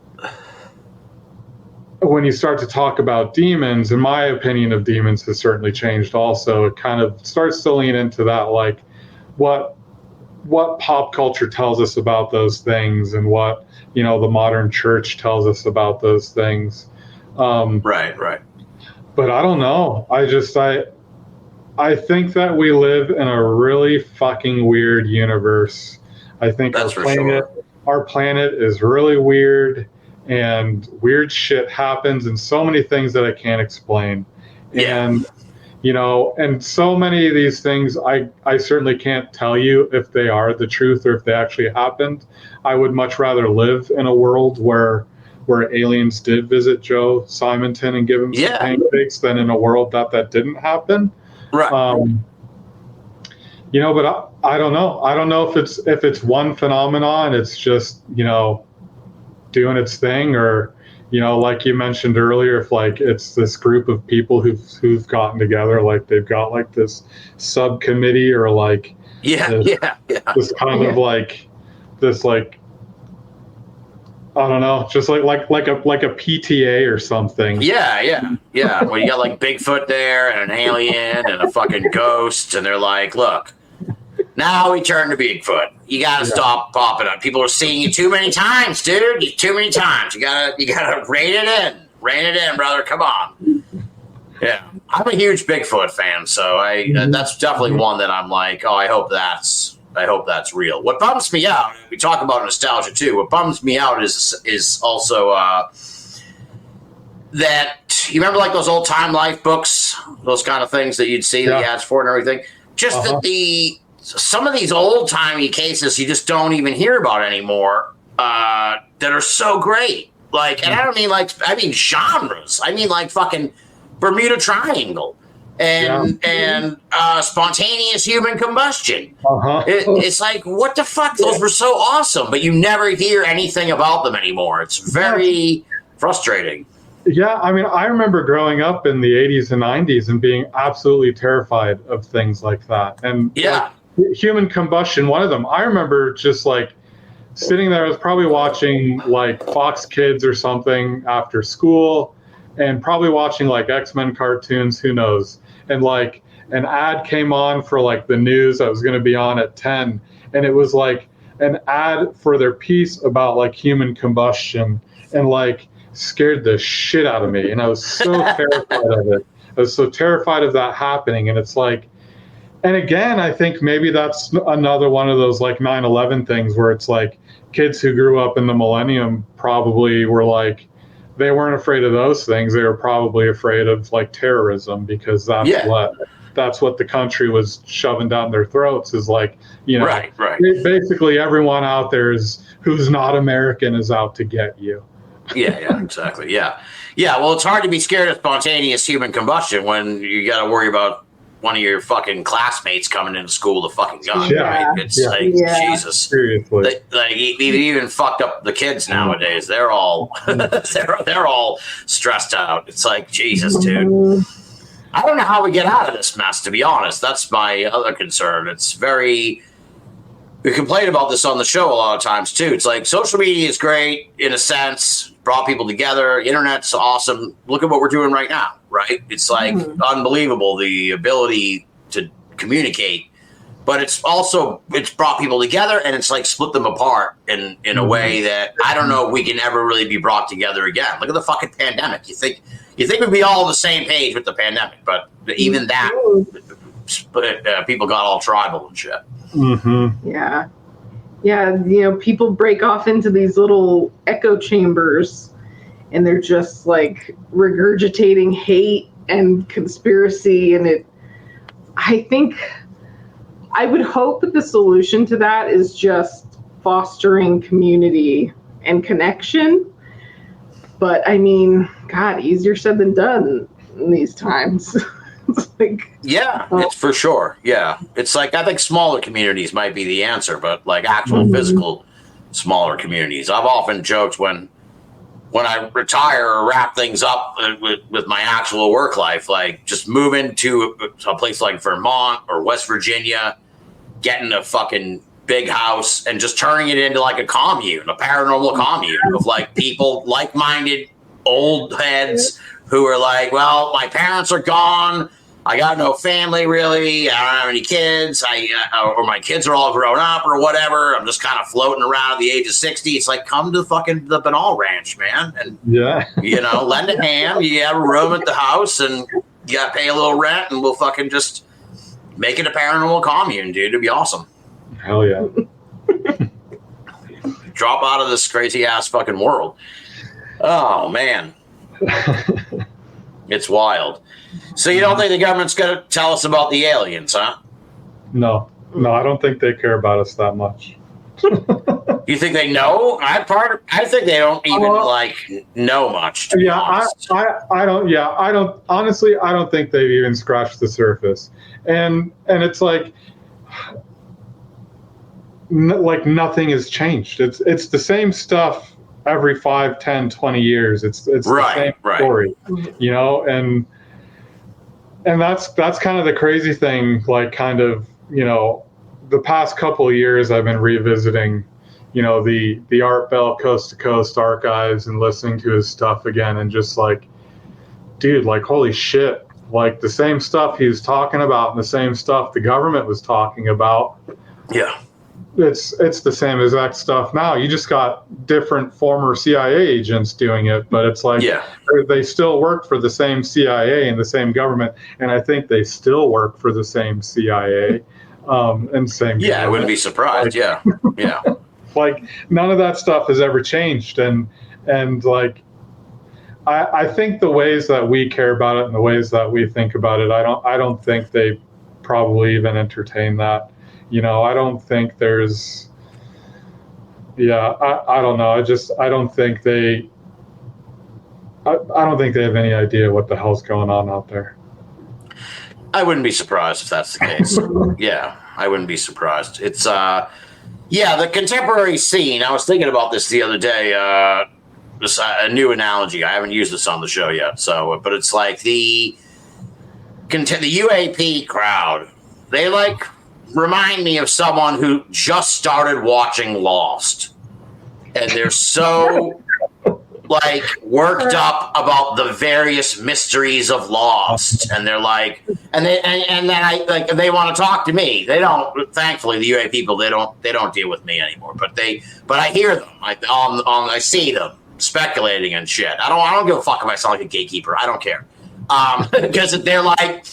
when you start to talk about demons, and my opinion of demons has certainly changed also, it kind of starts to lean into that, like what pop culture tells us about those things and what, the modern church tells us about those things. Right. But I don't know. I think that we live in a really fucking weird universe. I think our planet is really weird, and weird shit happens, and so many things that I can't explain. Yeah. And and so many of these things, I certainly can't tell you if they are the truth or if they actually happened. I would much rather live in a world where aliens did visit Joe Simonton and give him some pancakes than in a world that didn't happen. Right. But I don't know. I don't know if it's one phenomenon, it's just, doing its thing, or, like you mentioned earlier, if like it's this group of people who've gotten together, like they've got like this subcommittee or like this kind of like this like, I don't know, just like a PTA or something. Yeah. Well, you got like Bigfoot there and an alien and a fucking ghost, and they're like, look, now we turn to Bigfoot. You gotta stop popping up. People are seeing you too many times, dude. Too many times. You gotta rein it in. Rein it in, brother. Come on. Yeah, I'm a huge Bigfoot fan, so that's definitely one that I'm like, oh, I hope that's real. What bums me out, we talk about nostalgia too, what bums me out is also that, you remember like those old Time Life books, those kind of things that you'd see the ads for and everything? Just that some of these old-timey cases you just don't even hear about anymore, that are so great. Like, and I mean genres. I mean like fucking Bermuda Triangle. And spontaneous human combustion. It's like, what the fuck? Those were so awesome, but you never hear anything about them anymore. It's very frustrating. Yeah, I remember growing up in the 80s and 90s and being absolutely terrified of things like that. And human combustion, one of them. I remember just like sitting there, I was probably watching like Fox Kids or something after school, and probably watching like X-Men cartoons, who knows. And like an ad came on for like the news that was going to be on at 10, and it was like an ad for their piece about like human combustion, and like scared the shit out of me. And I was so terrified of it. I was so terrified of that happening. And it's like, and again, I think maybe that's another one of those like 9/11 things where it's like kids who grew up in the millennium probably were like, they weren't afraid of those things. They were probably afraid of like terrorism, because that's what the country was shoving down their throats, is like, you know, right. Basically everyone out there who's not American is out to get you. Yeah, exactly. Yeah. Well, it's hard to be scared of spontaneous human combustion when you got to worry about one of your fucking classmates coming into school with a fucking gun. Yeah. Right? It's like, Jesus. Seriously. Like even fucked up the kids nowadays. They're all they're all stressed out. It's like, Jesus, dude. I don't know how we get out of this mess, to be honest. That's my other concern. It's very... We complain about this on the show a lot of times, too. It's like, social media is great, in a sense, brought people together. Internet's awesome. Look at what we're doing right now, right? It's like unbelievable, the ability to communicate. But it's brought people together, and it's like split them apart in a way that I don't know if we can ever really be brought together again. Look at the fucking pandemic. You think we'd be all on the same page with the pandemic, but even that, people got all tribal and shit. Mm-hmm. Yeah. You know, people break off into these little echo chambers, and they're just like regurgitating hate and conspiracy. And I would hope that the solution to that is just fostering community and connection. But I mean, God, easier said than done in these times. It's like, it's for sure. Yeah. It's like, I think smaller communities might be the answer, but like actual physical smaller communities. I've often joked when I retire or wrap things up with my actual work life, like just moving to a place like Vermont or West Virginia, getting a fucking big house and just turning it into like a commune, a paranormal commune of like people, like-minded old heads who are like, well, my parents are gone. I got no family, really. I don't have any kids. Or my kids are all grown up or whatever. I'm just kind of floating around at the age of 60. It's like, come to the Binnall Ranch, man. And, you know, lend a hand. You have a room at the house and you got to pay a little rent, and we'll fucking just make it a paranormal commune, dude. It'd be awesome. Hell yeah. Drop out of this crazy ass fucking world. Oh, man. It's wild. So you don't think the government's going to tell us about the aliens, huh? No, I don't think they care about us that much. You think they know? I think they don't even know much. Yeah, I don't. Honestly, I don't think they've even scratched the surface. And it's like nothing has changed. It's the same stuff every 5, 10, 20 years. It's the same story, you know, and that's kind of the crazy thing. Like, kind of, you know, the past couple of years I've been revisiting, you know, the Art Bell Coast to Coast archives and listening to his stuff again, and just like, dude, like, holy shit, like the same stuff he was talking about and the same stuff the government was talking about. Yeah. It's the same exact stuff now. You just got different former CIA agents doing it, but it's like, they still work for the same CIA and the same government, and I think they still work for the same CIA and same. Yeah, I wouldn't be surprised. Like, yeah. Like, none of that stuff has ever changed, and like, I think the ways that we care about it and the ways that we think about it, I don't think they probably even entertain that. You know, I don't think there's, I don't know. I don't think they have any idea what the hell's going on out there. I wouldn't be surprised if that's the case. Yeah, I wouldn't be surprised. It's, the contemporary scene. I was thinking about this the other day. This a new analogy. I haven't used this on the show yet. So, but it's like the UAP crowd. remind me of someone who just started watching Lost, and they're so like worked up about the various mysteries of Lost, and they're like, and then I like they want to talk to me. They don't. Thankfully, the UA people they don't deal with me anymore. But I hear them. I see them speculating and shit. I don't give a fuck if I sound like a gatekeeper. I don't care. Because they're like,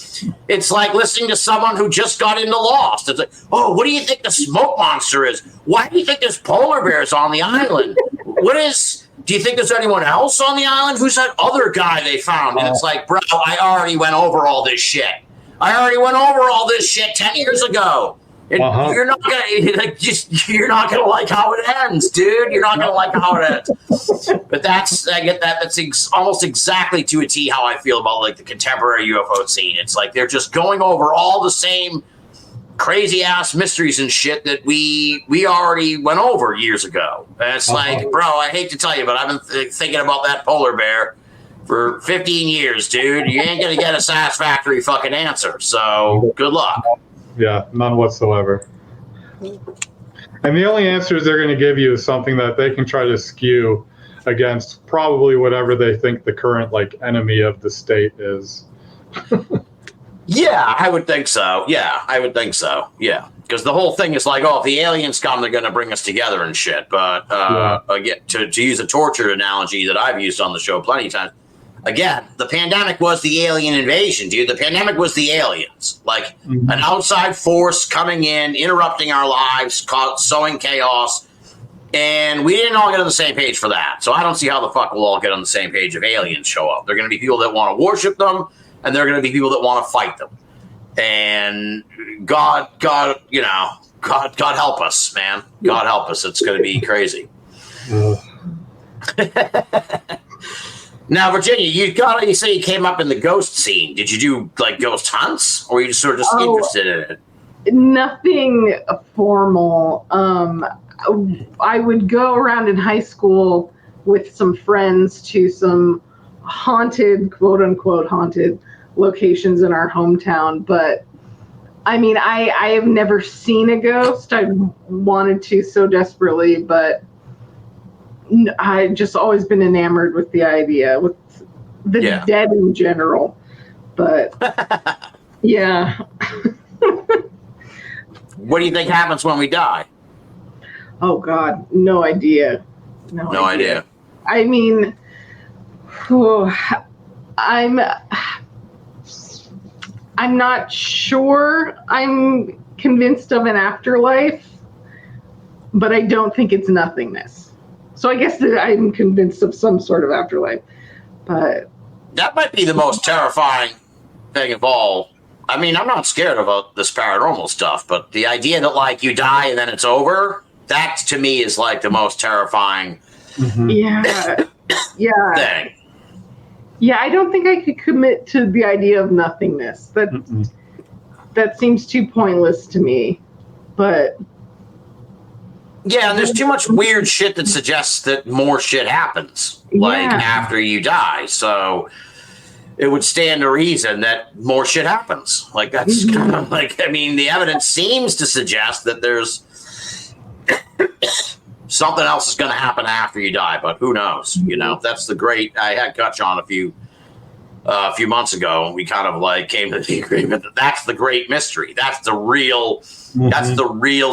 it's like listening to someone who just got into Lost. It's like, oh, what do you think the smoke monster is? Why do you think there's polar bears on the island? Do you think there's anyone else on the island? Who's that other guy they found? And it's like, bro, I already went over all this shit. 10 years ago. You're not gonna like how it ends, dude. You're not gonna like how it ends. But I get that. That's almost exactly to a T how I feel about like the contemporary UFO scene. It's like they're just going over all the same crazy ass mysteries and shit that we already went over years ago. And it's like, bro, I hate to tell you, but I've been thinking about that polar bear for 15 years, dude. You ain't gonna get a satisfactory fucking answer. So good luck. Yeah, none whatsoever. And the only answers they're going to give you is something that they can try to skew against probably whatever they think the current like enemy of the state is. Yeah, I would think so. Yeah, because the whole thing is like, oh, if the aliens come, they're going to bring us together and shit. But again, to use a torture analogy that I've used on the show plenty of times, again, the pandemic was the alien invasion, dude. The pandemic was the aliens. Like, an outside force coming in, interrupting our lives, sowing chaos. And we didn't all get on the same page for that. So I don't see how the fuck we'll all get on the same page if aliens show up. There are going to be people that want to worship them, and there are going to be people that want to fight them. And God help us, man. God help us. It's going to be crazy. Now, Virginia, you say you came up in the ghost scene. Did you do like ghost hunts, or were you sort of just interested in it? Nothing formal. I would go around in high school with some friends to some haunted, quote unquote, haunted locations in our hometown. But I mean, I have never seen a ghost. I wanted to so desperately, but I just always been enamored with the idea, with the dead in general. But yeah. What do you think happens when we die? Oh God, no idea. No idea. I mean, I'm not sure. I'm convinced of an afterlife, but I don't think it's nothingness. So I guess that I'm convinced of some sort of afterlife, but that might be the most terrifying thing of all. I mean, I'm not scared about this paranormal stuff, but the idea that like you die and then it's over, that to me is like the most terrifying thing. Yeah, I don't think I could commit to the idea of nothingness. That seems too pointless to me, but yeah, and there's too much weird shit that suggests that more shit happens, like, after you die. So it would stand to reason that more shit happens. Like, that's kind of like, I mean, the evidence seems to suggest that there's something else is going to happen after you die, but who knows? You know, that's the great, I had Kutch on a few months ago. We kind of like came to the agreement that that's the great mystery. That's the real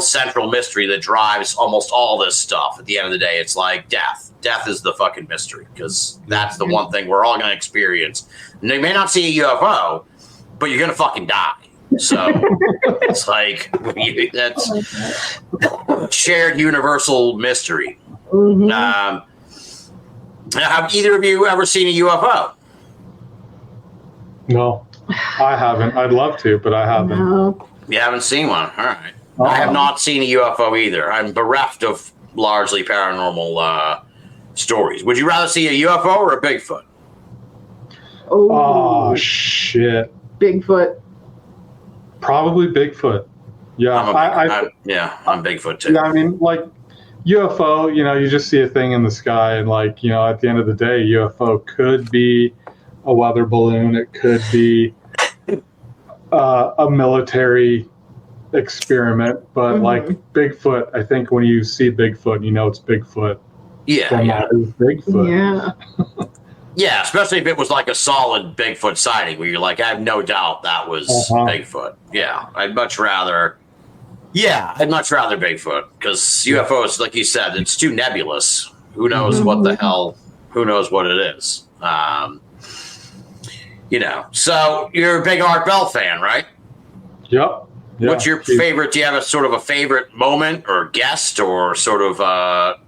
central mystery that drives almost all this stuff. At the end of the day, it's like death. Death is the fucking mystery, because that's the one thing we're all going to experience. And you may not see a UFO, but you're going to fucking die. So it's like, that's shared universal mystery. Have either of you ever seen a UFO? No, I haven't. I'd love to, but I haven't. no. You haven't seen one? All right. I have not seen a UFO either. I'm bereft of largely paranormal stories. Would you rather see a UFO or a Bigfoot? Oh, shit. Bigfoot. Probably Bigfoot. Yeah. I'm Bigfoot too. Yeah, I mean, like, UFO, you know, you just see a thing in the sky, and, like, you know, at the end of the day, UFO could be a weather balloon. It could be a military experiment, but like Bigfoot, I think when you see Bigfoot, you know it's Bigfoot. Then that is Bigfoot. Yeah. Yeah, especially if it was like a solid Bigfoot sighting where you're like, I have no doubt that was Bigfoot. Yeah, I'd much rather Bigfoot, because UFOs, like you said, it's too nebulous. Who knows what the hell, who knows what it is. So you're a big Art Bell fan, right? Yep. Yeah. What's your favorite? Do you have a sort of a favorite moment or guest or sort of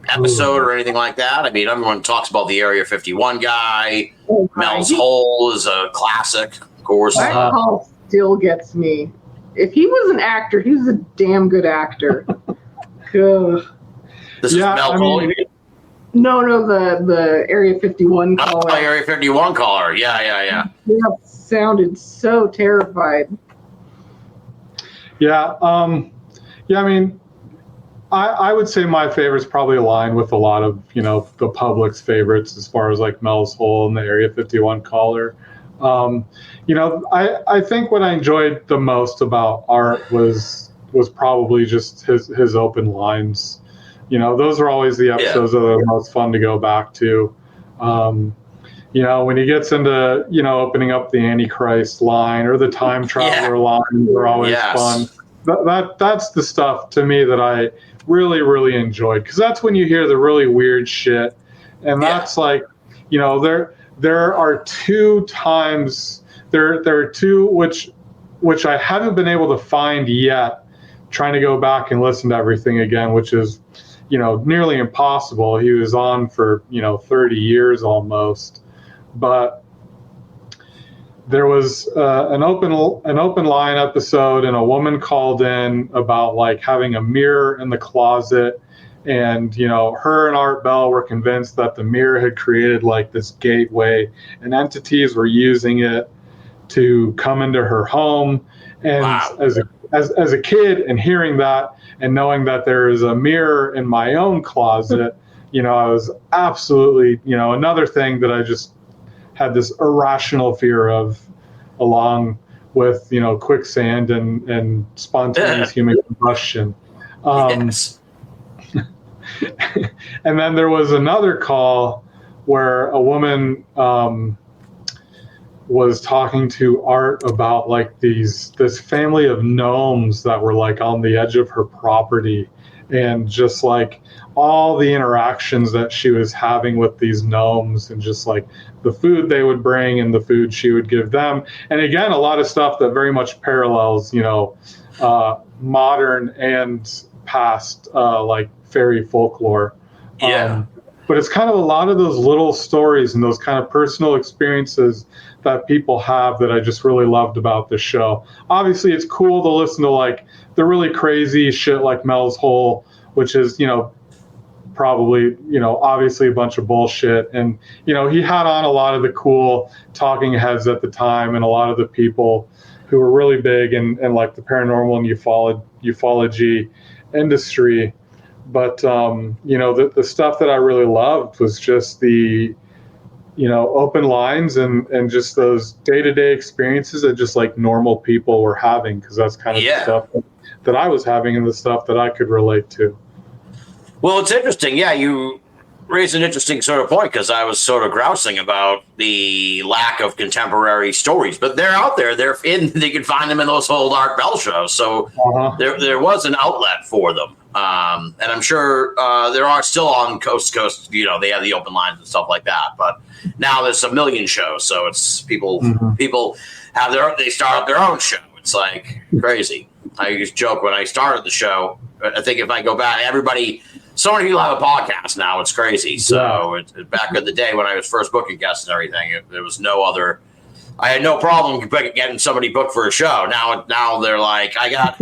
episode or anything like that? I mean, everyone talks about the Area 51 guy. Mel's Hole is a classic, of course. That call still gets me. If he was an actor, he was a damn good actor. This is Mel Hole. No, the Area 51 caller. Oh, Area 51 caller. Yeah. He sounded so terrified. Yeah. I mean, I would say my favorites probably align with a lot of, the public's favorites as far as like Mel's Hole and the Area 51 caller. I think what I enjoyed the most about Art was probably just his open lines. Those are always the episodes that are the most fun to go back to. When he gets into, opening up the Antichrist line or the time traveler line, are always fun. That's the stuff to me that I really, really enjoyed, because that's when you hear the really weird shit. And that's like, there are two times, there are two which I haven't been able to find yet, trying to go back and listen to everything again, which is, nearly impossible. He was on for, 30 years almost. But there was an open line episode, and a woman called in about like having a mirror in the closet, and her and Art Bell were convinced that the mirror had created like this gateway, and entities were using it to come into her home. And as a kid, and hearing that and knowing that there is a mirror in my own closet, I was absolutely, another thing that I just had this irrational fear of, along with, quicksand and spontaneous human combustion. And then there was another call where a woman was talking to Art about like this family of gnomes that were like on the edge of her property, and just like all the interactions that she was having with these gnomes, and just like the food they would bring and the food she would give them. And again, a lot of stuff that very much parallels, modern and past, like fairy folklore. But it's kind of a lot of those little stories and those kind of personal experiences that people have that I just really loved about the show. Obviously, it's cool to listen to like the really crazy shit like Mel's Hole, which is, probably, obviously a bunch of bullshit. And, he had on a lot of the cool talking heads at the time, and a lot of the people who were really big in like the paranormal and ufology industry. But, the stuff that I really loved was just the, open lines and just those day-to-day experiences that just like normal people were having, because that's kind of the stuff that I was having and the stuff that I could relate to. Well, it's interesting. Yeah, you raised an interesting sort of point, because I was sort of grousing about the lack of contemporary stories, but they're out there. They can find them in those old Art Bell shows. So there was an outlet for them. And I'm sure there are still on coast to coast, they have the open lines and stuff like that. But now there's a million shows. So it's people have they start up their own show. It's like crazy. I used to joke when I started the show. I think if I go back, so many people have a podcast now. It's crazy. So back in the day when I was first booking guests and everything, there was no other. I had no problem getting somebody booked for a show. Now they're like, I got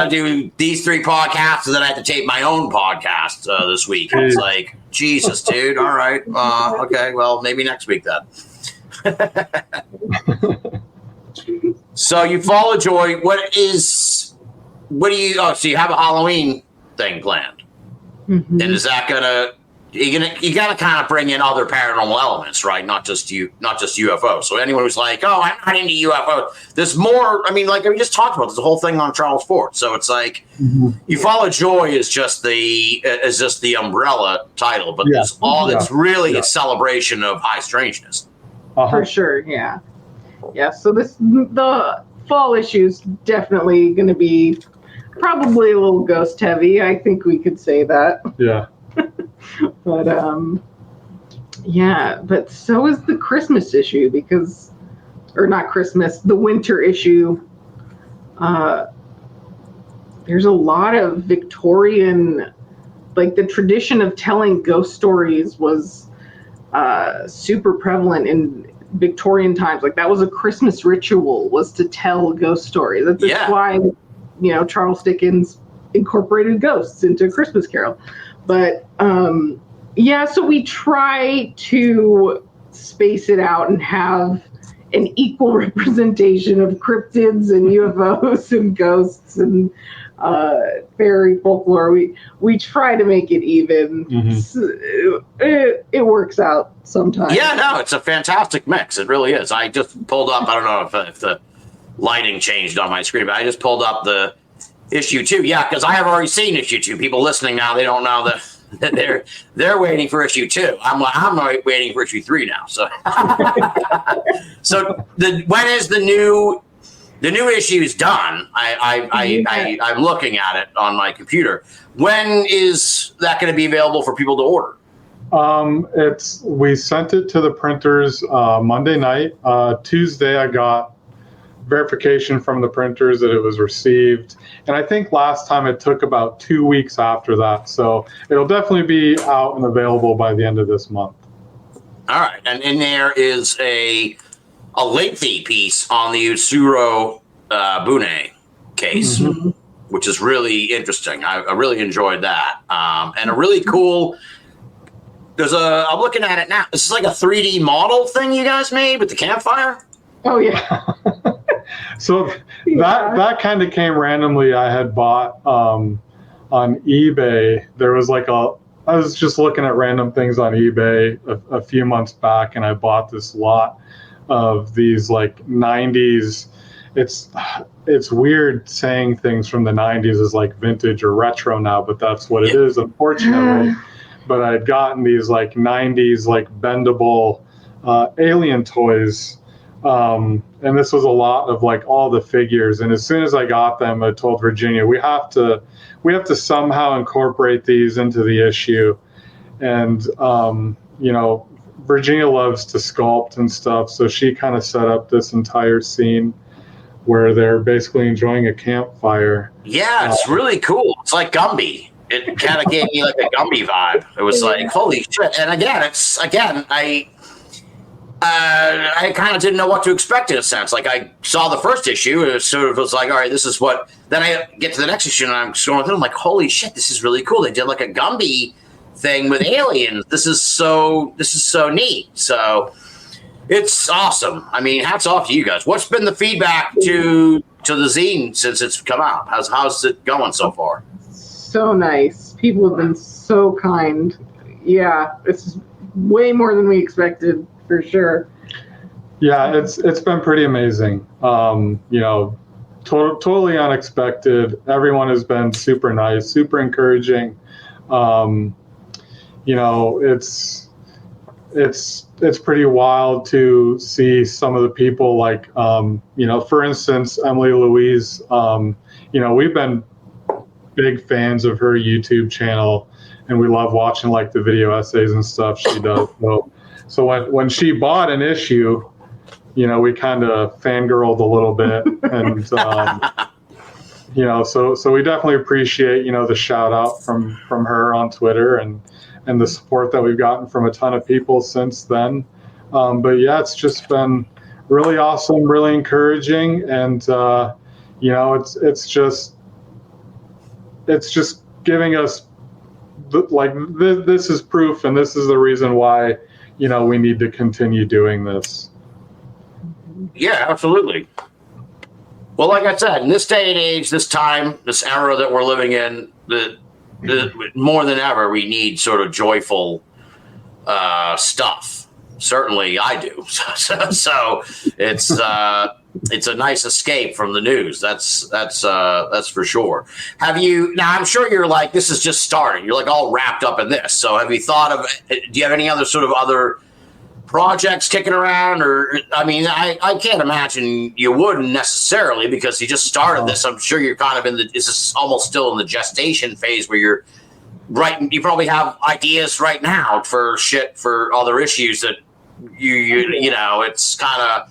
to do these 3 podcasts, and then I have to tape my own podcast this week. And it's like, Jesus, dude. All right. Okay. Well, maybe next week then. So Ufolojoy, so you have a Halloween thing planned. And is that gonna, you got to kind of bring in other paranormal elements, right? Not just UFOs. So anyone who's like, oh, I'm not into UFOs, there's more. I mean, like we just talked about, there's a whole thing on Charles Fort. So it's like Ufolojoy is just the umbrella title, but there's all it's really a celebration of high strangeness. For sure, yeah. So the fall issue is definitely going to be probably a little ghost heavy. I think we could say that. Yeah. But but so is the Christmas issue or not Christmas, the winter issue. There's a lot of Victorian, like the tradition of telling ghost stories was super prevalent in Victorian times. Like that was a Christmas ritual, was to tell ghost stories. That's why, Charles Dickens incorporated ghosts into A Christmas Carol. But so we try to space it out and have an equal representation of cryptids and UFOs and ghosts and fairy folklore. We try to make it even. It works out sometimes. Yeah, no, it's a fantastic mix. It really is. I just pulled up, I don't know if the lighting changed on my screen, but I just pulled up the issue 2. Yeah, because I have already seen issue 2. People listening now, they don't know that they're waiting for issue 2. I'm waiting for issue 3 now. So, when is the new issue is done? I'm looking at it on my computer. When is that going to be available for people to order? We sent it to the printers Monday night. Tuesday, I got verification from the printers that it was received, and I think last time it took about 2 weeks after that. So it'll definitely be out and available by the end of this month. All right, and in there is a lengthy piece on the Usuro Bune case, which is really interesting. I really enjoyed that, and a really cool. I'm looking at it now. This is like a 3D model thing you guys made with the campfire. Oh yeah. So that kind of came randomly. I had bought on eBay. There was I was just looking at random things on eBay a few months back, and I bought this lot of these like 90s. It's weird saying things from the 90s is like vintage or retro now, but that's what it is, unfortunately. But I'd gotten these like 90s like bendable alien toys. And this was a lot of like all the figures. And as soon as I got them, I told Virginia, we have to somehow incorporate these into the issue. And, Virginia loves to sculpt and stuff. So she kind of set up this entire scene where they're basically enjoying a campfire. Yeah, it's really cool. It's like Gumby. It kind of gave me like a Gumby vibe. It was like, holy shit. And I kind of didn't know what to expect in a sense. Like I saw the first issue, and it sort of was like, all right, this is what. Then I get to the next issue, and I'm scrolling through. I'm like, holy shit, this is really cool. They did like a Gumby thing with aliens. This is so neat. So it's awesome. I mean, hats off to you guys. What's been the feedback to the zine since it's come out? How's it going so far? So nice. People have been so kind. Yeah, it's way more than we expected. For sure. Yeah, it's been pretty amazing. Totally unexpected. Everyone has been super nice, super encouraging. It's pretty wild to see some of the people like, for instance, Emily Louise. We've been big fans of her YouTube channel, and we love watching like the video essays and stuff she does. So when she bought an issue, we kind of fangirled a little bit, and so we definitely appreciate the shout out from her on Twitter and the support that we've gotten from a ton of people since then. But yeah, it's just been really awesome, really encouraging, and it's just giving us this is proof, and this is the reason why. We need to continue doing this. Yeah, absolutely. Well, like I said, in this day and age, this time, this era that we're living in, more than ever, we need sort of joyful stuff. Certainly, I do. So it's a nice escape from the news. That's for sure. Have you? Now, I'm sure you're like, this is just starting. You're like all wrapped up in this. So have you thought of? Do you have any other sort of other projects kicking around? Or I mean, I can't imagine you wouldn't necessarily, because you just started this. I'm sure you're kind of in the. Is this almost still in the gestation phase where you're writing? You probably have ideas right now for other issues that you know. It's kind of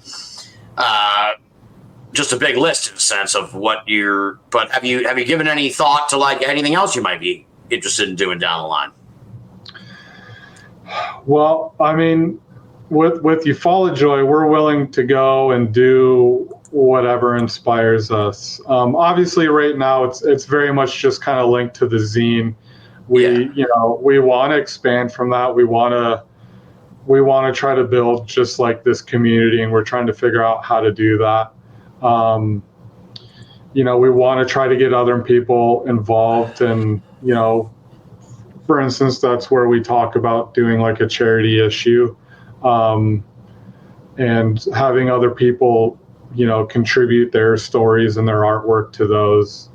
just a big list in a sense of what you're. But have you given any thought to like anything else you might be interested in doing down the line? Well, I mean, with Ufolojoy, we're willing to go and do whatever inspires us. Obviously, right now it's very much just kind of linked to the zine. We want to expand from that. We want to try to build just like this community, and we're trying to figure out how to do that. We want to try to get other people involved, and for instance, that's where we talk about doing like a charity issue, and having other people, contribute their stories and their artwork to those.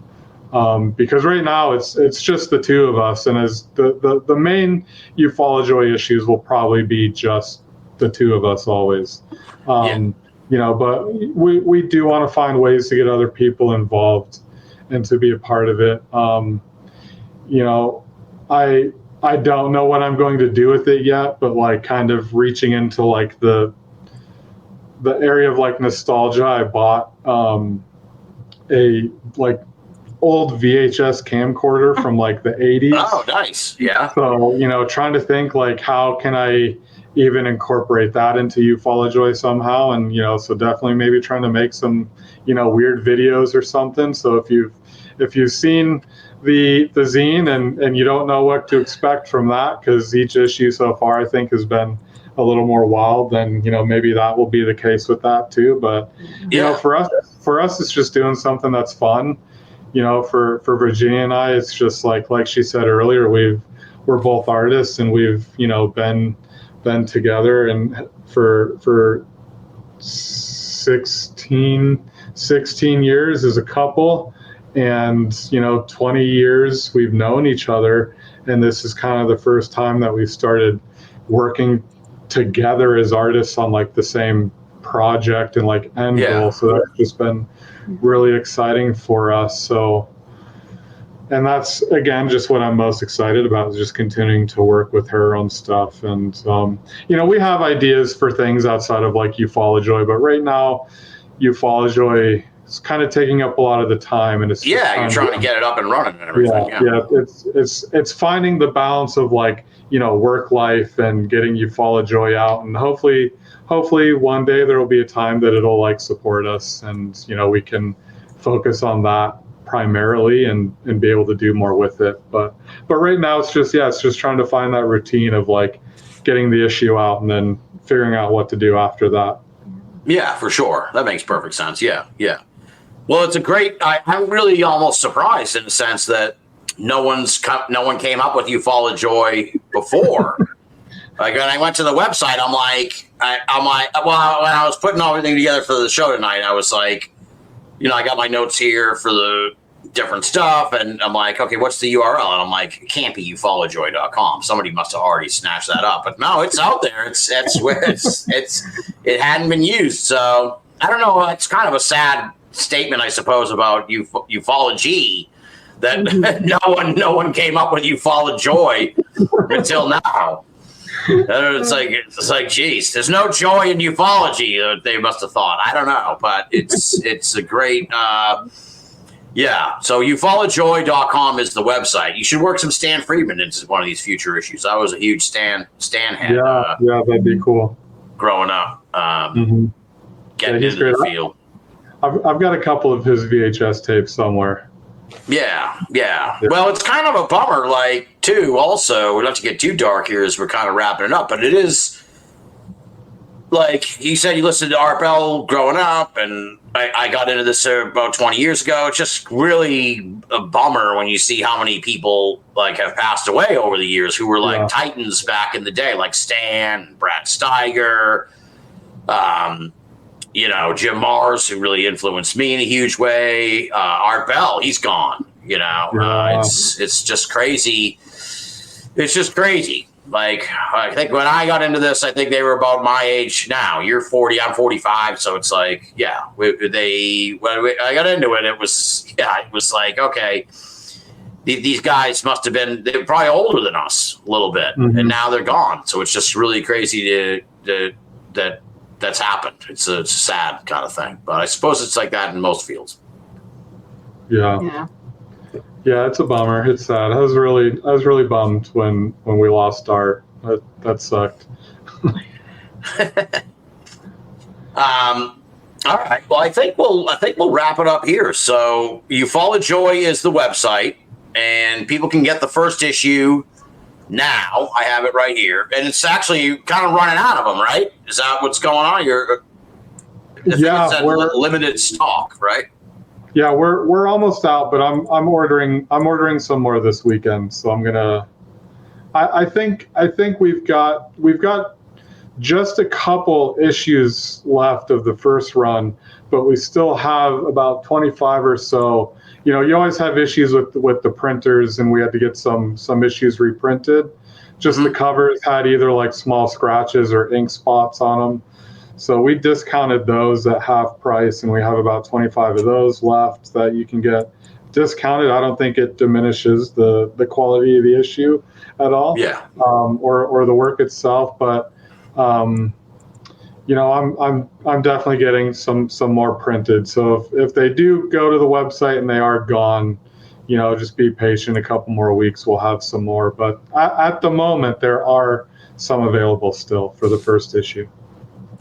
Because right now it's just the two of us, and as the main Ufolojoy issues will probably be just the two of us always. But we do want to find ways to get other people involved and to be a part of it. I don't know what I'm going to do with it yet, but like kind of reaching into like the area of like nostalgia, I bought a like old VHS camcorder from like the 80s. Oh, nice. Yeah. So, trying to think like how can I even incorporate that into Ufolojoy somehow, and so definitely maybe trying to make some weird videos or something. So if you've seen the zine and you don't know what to expect from that, because each issue so far I think has been a little more wild, then maybe that will be the case with that too. But for us it's just doing something that's fun. For Virginia and I, it's just like she said earlier, we're both artists, and we've been together and for 16 years as a couple, and 20 years we've known each other, and this is kind of the first time that we started working together as artists on like the same project and like end goal. So that's just been really exciting for us. So, and that's again just what I'm most excited about, is just continuing to work with her on stuff. And we have ideas for things outside of like Ufolojoy, but right now Ufolojoy is kind of taking up a lot of the time, and it's you're trying to get it up and running and everything. It's finding the balance of like work life and getting Ufolojoy out, and hopefully one day there will be a time that it'll like support us, and we can focus on that primarily and be able to do more with it. But right now it's just trying to find that routine of like getting the issue out and then figuring out what to do after that. Yeah, for sure. That makes perfect sense. Yeah. Well, it's a great. I'm really almost surprised in the sense that no one came up with Ufolojoy before. Like when I went to the website, I'm like, well, when I was putting everything together for the show tonight, I was like, I got my notes here for the different stuff, and I'm like, okay, what's the URL? And I'm like, it can't be ufolojoy.com. Somebody must have already snatched that up, but no, it's out there. It's where it hadn't been used. So I don't know. It's kind of a sad statement, I suppose, about ufology, that no one came up with Ufolojoy until now. It's like, geez, there's no joy in ufology. They must have thought. I don't know, but it's a great. So ufolojoy.com is the website. You should work some Stan Friedman into one of these future issues. I was a huge Stan head. Yeah, that'd be cool. Growing up, getting into the field. I've got a couple of his VHS tapes somewhere. Yeah. Well, it's kind of a bummer, like, too, also, we don't have to get too dark here as we're kind of wrapping it up, but it is, like you said, you listened to Art Bell growing up, and I got into this about 20 years ago. It's just really a bummer when you see how many people like have passed away over the years who were like titans back in the day, like Stan, Brad Steiger, Jim Mars, who really influenced me in a huge way. Art Bell, he's gone. It's just crazy. It's just crazy. Like, I think when I got into this, I think they were about my age now. You're 40, I'm 45, so it's like, when I got into it, it was like, okay, these guys must have been, they were probably older than us a little bit, and now they're gone. So it's just really crazy that's happened. It's a sad kind of thing, but I suppose it's like that in most fields. Yeah, it's a bummer. It's sad. I was really bummed when we lost Art. That sucked. All right. Well, I think we'll wrap it up here. So, Ufolojoy is the website, and people can get the first issue now. I have it right here, and it's actually kind of running out of them. Right? Is that what's going on? We're limited stock, right? Yeah, we're almost out, but I'm ordering some more this weekend. So I'm gonna. I think we've got just a couple issues left of the first run, but we still have about 25 or so. You always have issues with the printers, and we had to get some issues reprinted. Just the covers had either like small scratches or ink spots on them. So we discounted those at half price, and we have about 25 of those left that you can get discounted. I don't think it diminishes the quality of the issue at all, or the work itself. But I'm definitely getting some more printed. So if they do go to the website and they are gone, just be patient. A couple more weeks, we'll have some more. But at the moment, there are some available still for the first issue.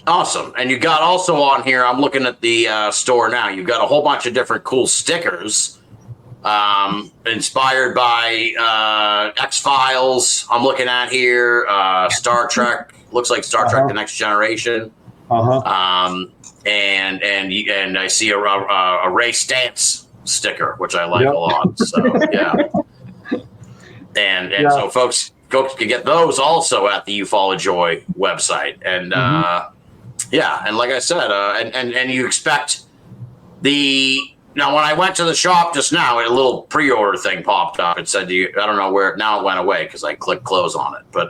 Awesome. And you got also on here, I'm looking at the store now, you've got a whole bunch of different cool stickers inspired by X-Files. I'm looking at here, Star Trek, looks like Star Trek The Next Generation. And I see a Ray Stantz sticker, which I like a lot. So, so folks can get those also at the Ufolojoy website. And, and like I said, and you expect now when I went to the shop just now, a little pre-order thing popped up. It said, I don't know where, now it went away because I clicked close on it. But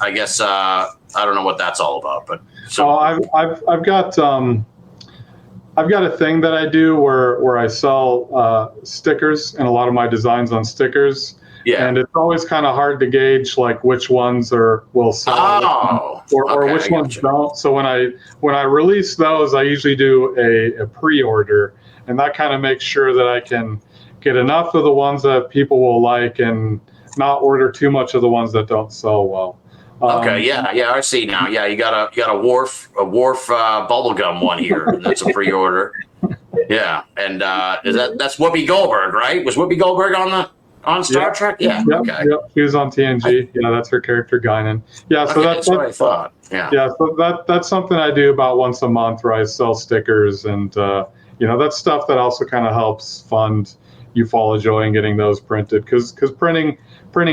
I guess, I don't know what that's all about. But so I've got a thing that I do where I sell stickers, and a lot of my designs on stickers. Yeah. And it's always kind of hard to gauge like which ones will sell or which ones don't. So when I release those, I usually do a pre-order, and that kind of makes sure that I can get enough of the ones that people will like and not order too much of the ones that don't sell well. I see now. Yeah, you got a Worf bubblegum one here, and that's a pre-order. Yeah, and that's Whoopi Goldberg, right? Was Whoopi Goldberg on Star Trek? Yeah. Yep, okay. Yep. She was on TNG. That's her character, Guinan. Yeah. So that's what I thought. Yeah. Yeah. So that's something I do about once a month, where I sell stickers, and that's stuff that also kind of helps fund Ufolojoy and getting those printed, because printing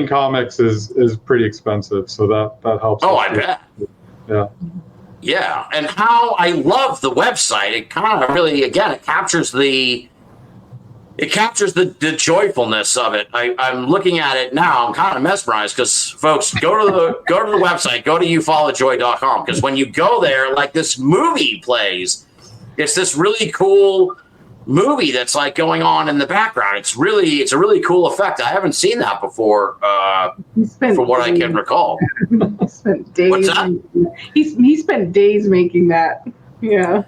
comics is pretty expensive. So that helps. Oh, I bet. Yeah. Yeah, and how I love the website. It kind of really, again, it captures the joyfulness of it. I'm looking at it now. I'm kind of mesmerized because, folks, go to the website, go to ufolojoy.com, because when you go there, like this movie plays. It's this really cool movie that's like going on in the background. It's a really cool effect. I haven't seen that before, from what I can recall. He spent days. What's that? He spent days making that. Yeah.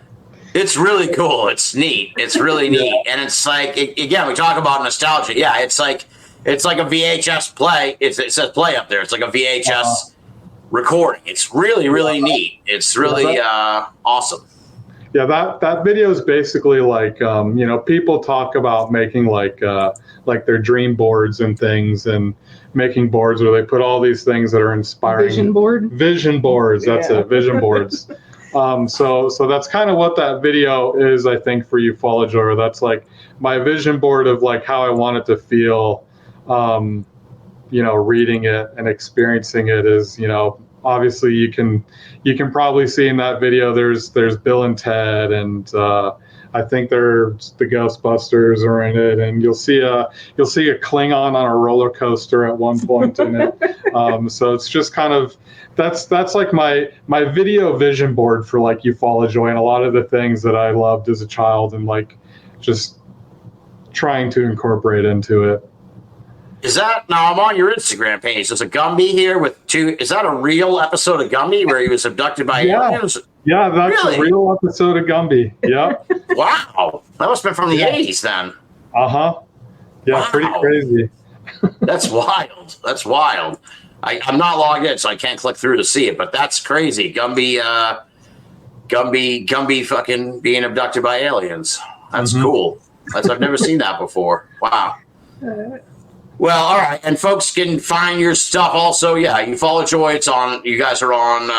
It's really cool. It's neat. It's really neat. And it's like, again, we talk about nostalgia. Yeah, it's like a VHS play. It says play up there. It's like a VHS recording. It's really, really neat. It's really awesome. Yeah, that video is basically like, people talk about making like their dream boards and things, and making boards where they put all these things that are inspiring. Vision boards. That's it. Vision boards. So that's kind of what that video is, I think, for Ufolojoy. That's like my vision board of like how I want it to feel, reading it and experiencing it is, obviously you can probably see in that video there's Bill and Ted, and I think the Ghostbusters are in it, and you'll see a Klingon on a roller coaster at one point in it. So it's just kind of that's like my video vision board for like Ufolojoy and a lot of the things that I loved as a child, and like just trying to incorporate into it. Is that, now I'm on your Instagram page, there's a Gumby here with two, is that a real episode of Gumby where he was abducted by aliens? Yeah, that's Really? a real episode of Gumby. Yep. Wow, that must have been from the 80s then. Uh-huh. Yeah, Wow. Pretty crazy. That's wild. That's wild. I'm not logged in, so I can't click through to see it, but that's crazy. Gumby fucking being abducted by aliens. That's cool. I've never seen that before. Wow. Well, all right, and folks can find your stuff also. Yeah, Ufolojoy. It's on. You guys are on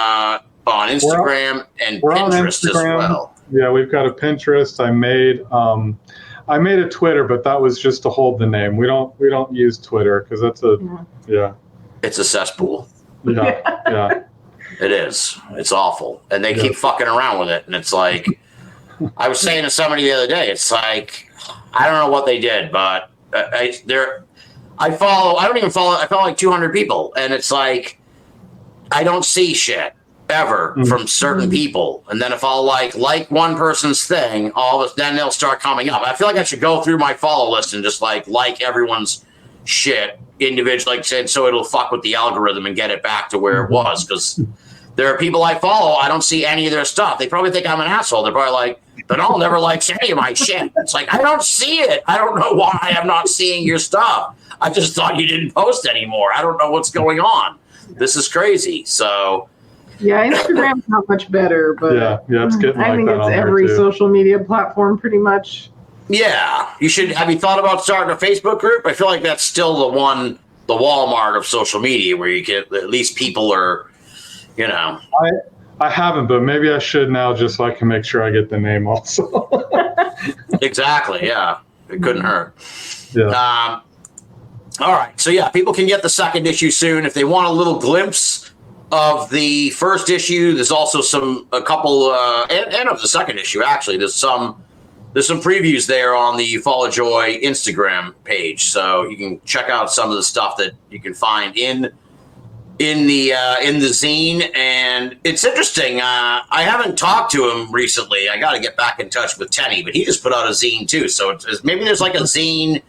Instagram and Pinterest as well. Yeah, we've got a Pinterest. I made a Twitter, but that was just to hold the name. We don't use Twitter because that's It's a cesspool. Yeah. It is. It's awful, and they keep fucking around with it. And it's like, I was saying to somebody the other day, it's like, I don't know what they did, but I follow like 200 people, and it's like, I don't see shit ever from certain people. And then if I'll like one person's thing, then they'll start coming up. I feel like I should go through my follow list and just like everyone's shit individually, like said, so it'll fuck with the algorithm and get it back to where it was. Because there are people I follow, I don't see any of their stuff. They probably think I'm an asshole. They're probably like, Binnall never likes any of my shit. It's like, I don't see it. I don't know why I'm not seeing your stuff. I just thought you didn't post anymore. I don't know what's going on. This is crazy. So yeah, Instagram's not much better, but yeah, it's getting I like think that it's on there, every too. social media platform pretty much. yeah, you should. Have you thought about starting a Facebook group? I feel like that's still the Walmart of social media, where you get at least people are, I haven't, but maybe I should now, just so I can make sure I get the name also. Exactly. Yeah, it couldn't hurt. Yeah. All right. So yeah, people can get the second issue soon if they want a little glimpse of the first issue. There's also a couple, and of the second issue actually. There's some previews there on the Ufolojoy Instagram page, so you can check out some of the stuff that you can find in the zine. And it's interesting. I haven't talked to him recently. I got to get back in touch with Tenny, but he just put out a zine too. So maybe there's like a zine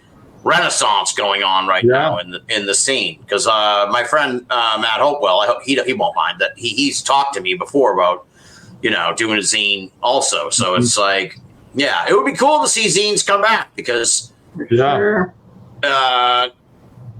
renaissance going on right now in the scene, because my friend Matt Hopewell, I hope he won't mind that he's talked to me before about doing a zine also. So it's like, yeah, it would be cool to see zines come back, because Sure.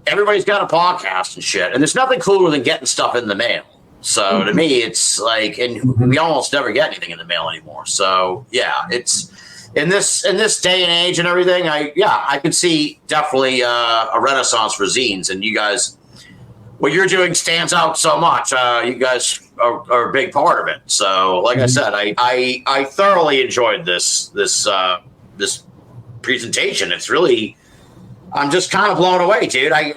everybody's got a podcast and shit, and there's nothing cooler than getting stuff in the mail. So to me, it's like, and we almost never get anything in the mail anymore. So yeah, it's in this day and age and everything. I could see definitely a renaissance for zines, and you guys, what you're doing stands out so much. You guys are a big part of it. So like I said, I thoroughly enjoyed this presentation. It's really, I'm just kind of blown away, dude. I'm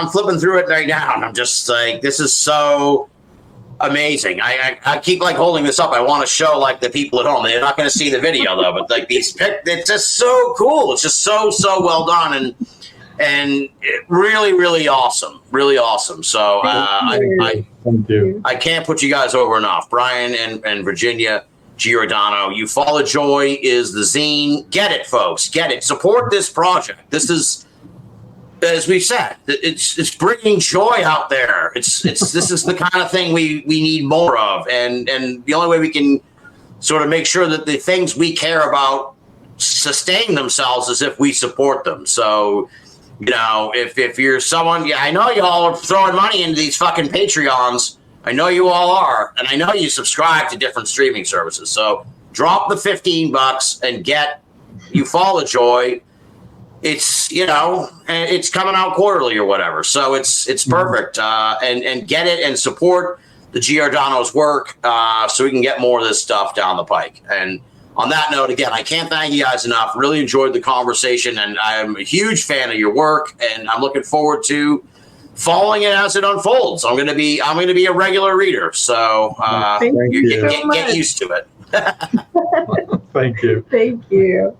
flipping through it right now, and I'm just like, this is so amazing. I keep like holding this up. I want to show like the people at home. They're not going to see the video though, but like it's just so cool. It's just so well done, and really, really awesome. Really awesome. So Thank you. I can't put you guys over enough. Brian and Virginia Giordano. Ufolojoy is the zine. Get it, folks. Get it. Support this project. This is, as we've said, it's bringing joy out there. This is the kind of thing we need more of, and the only way we can sort of make sure that the things we care about sustain themselves is if we support them. So, if you're someone, I know you all are throwing money into these fucking Patreons. I know you all are, and I know you subscribe to different streaming services. So drop the $15 and get Ufolojoy. It's it's coming out quarterly or whatever, so it's perfect. And get it and support the Giordano's work, so we can get more of this stuff down the pike. And on that note, again, I can't thank you guys enough. Really enjoyed the conversation, and I'm a huge fan of your work, and I'm looking forward to following it as it unfolds. I'm going to be a regular reader, so Thank you so much. get used to it. Thank you. Thank you.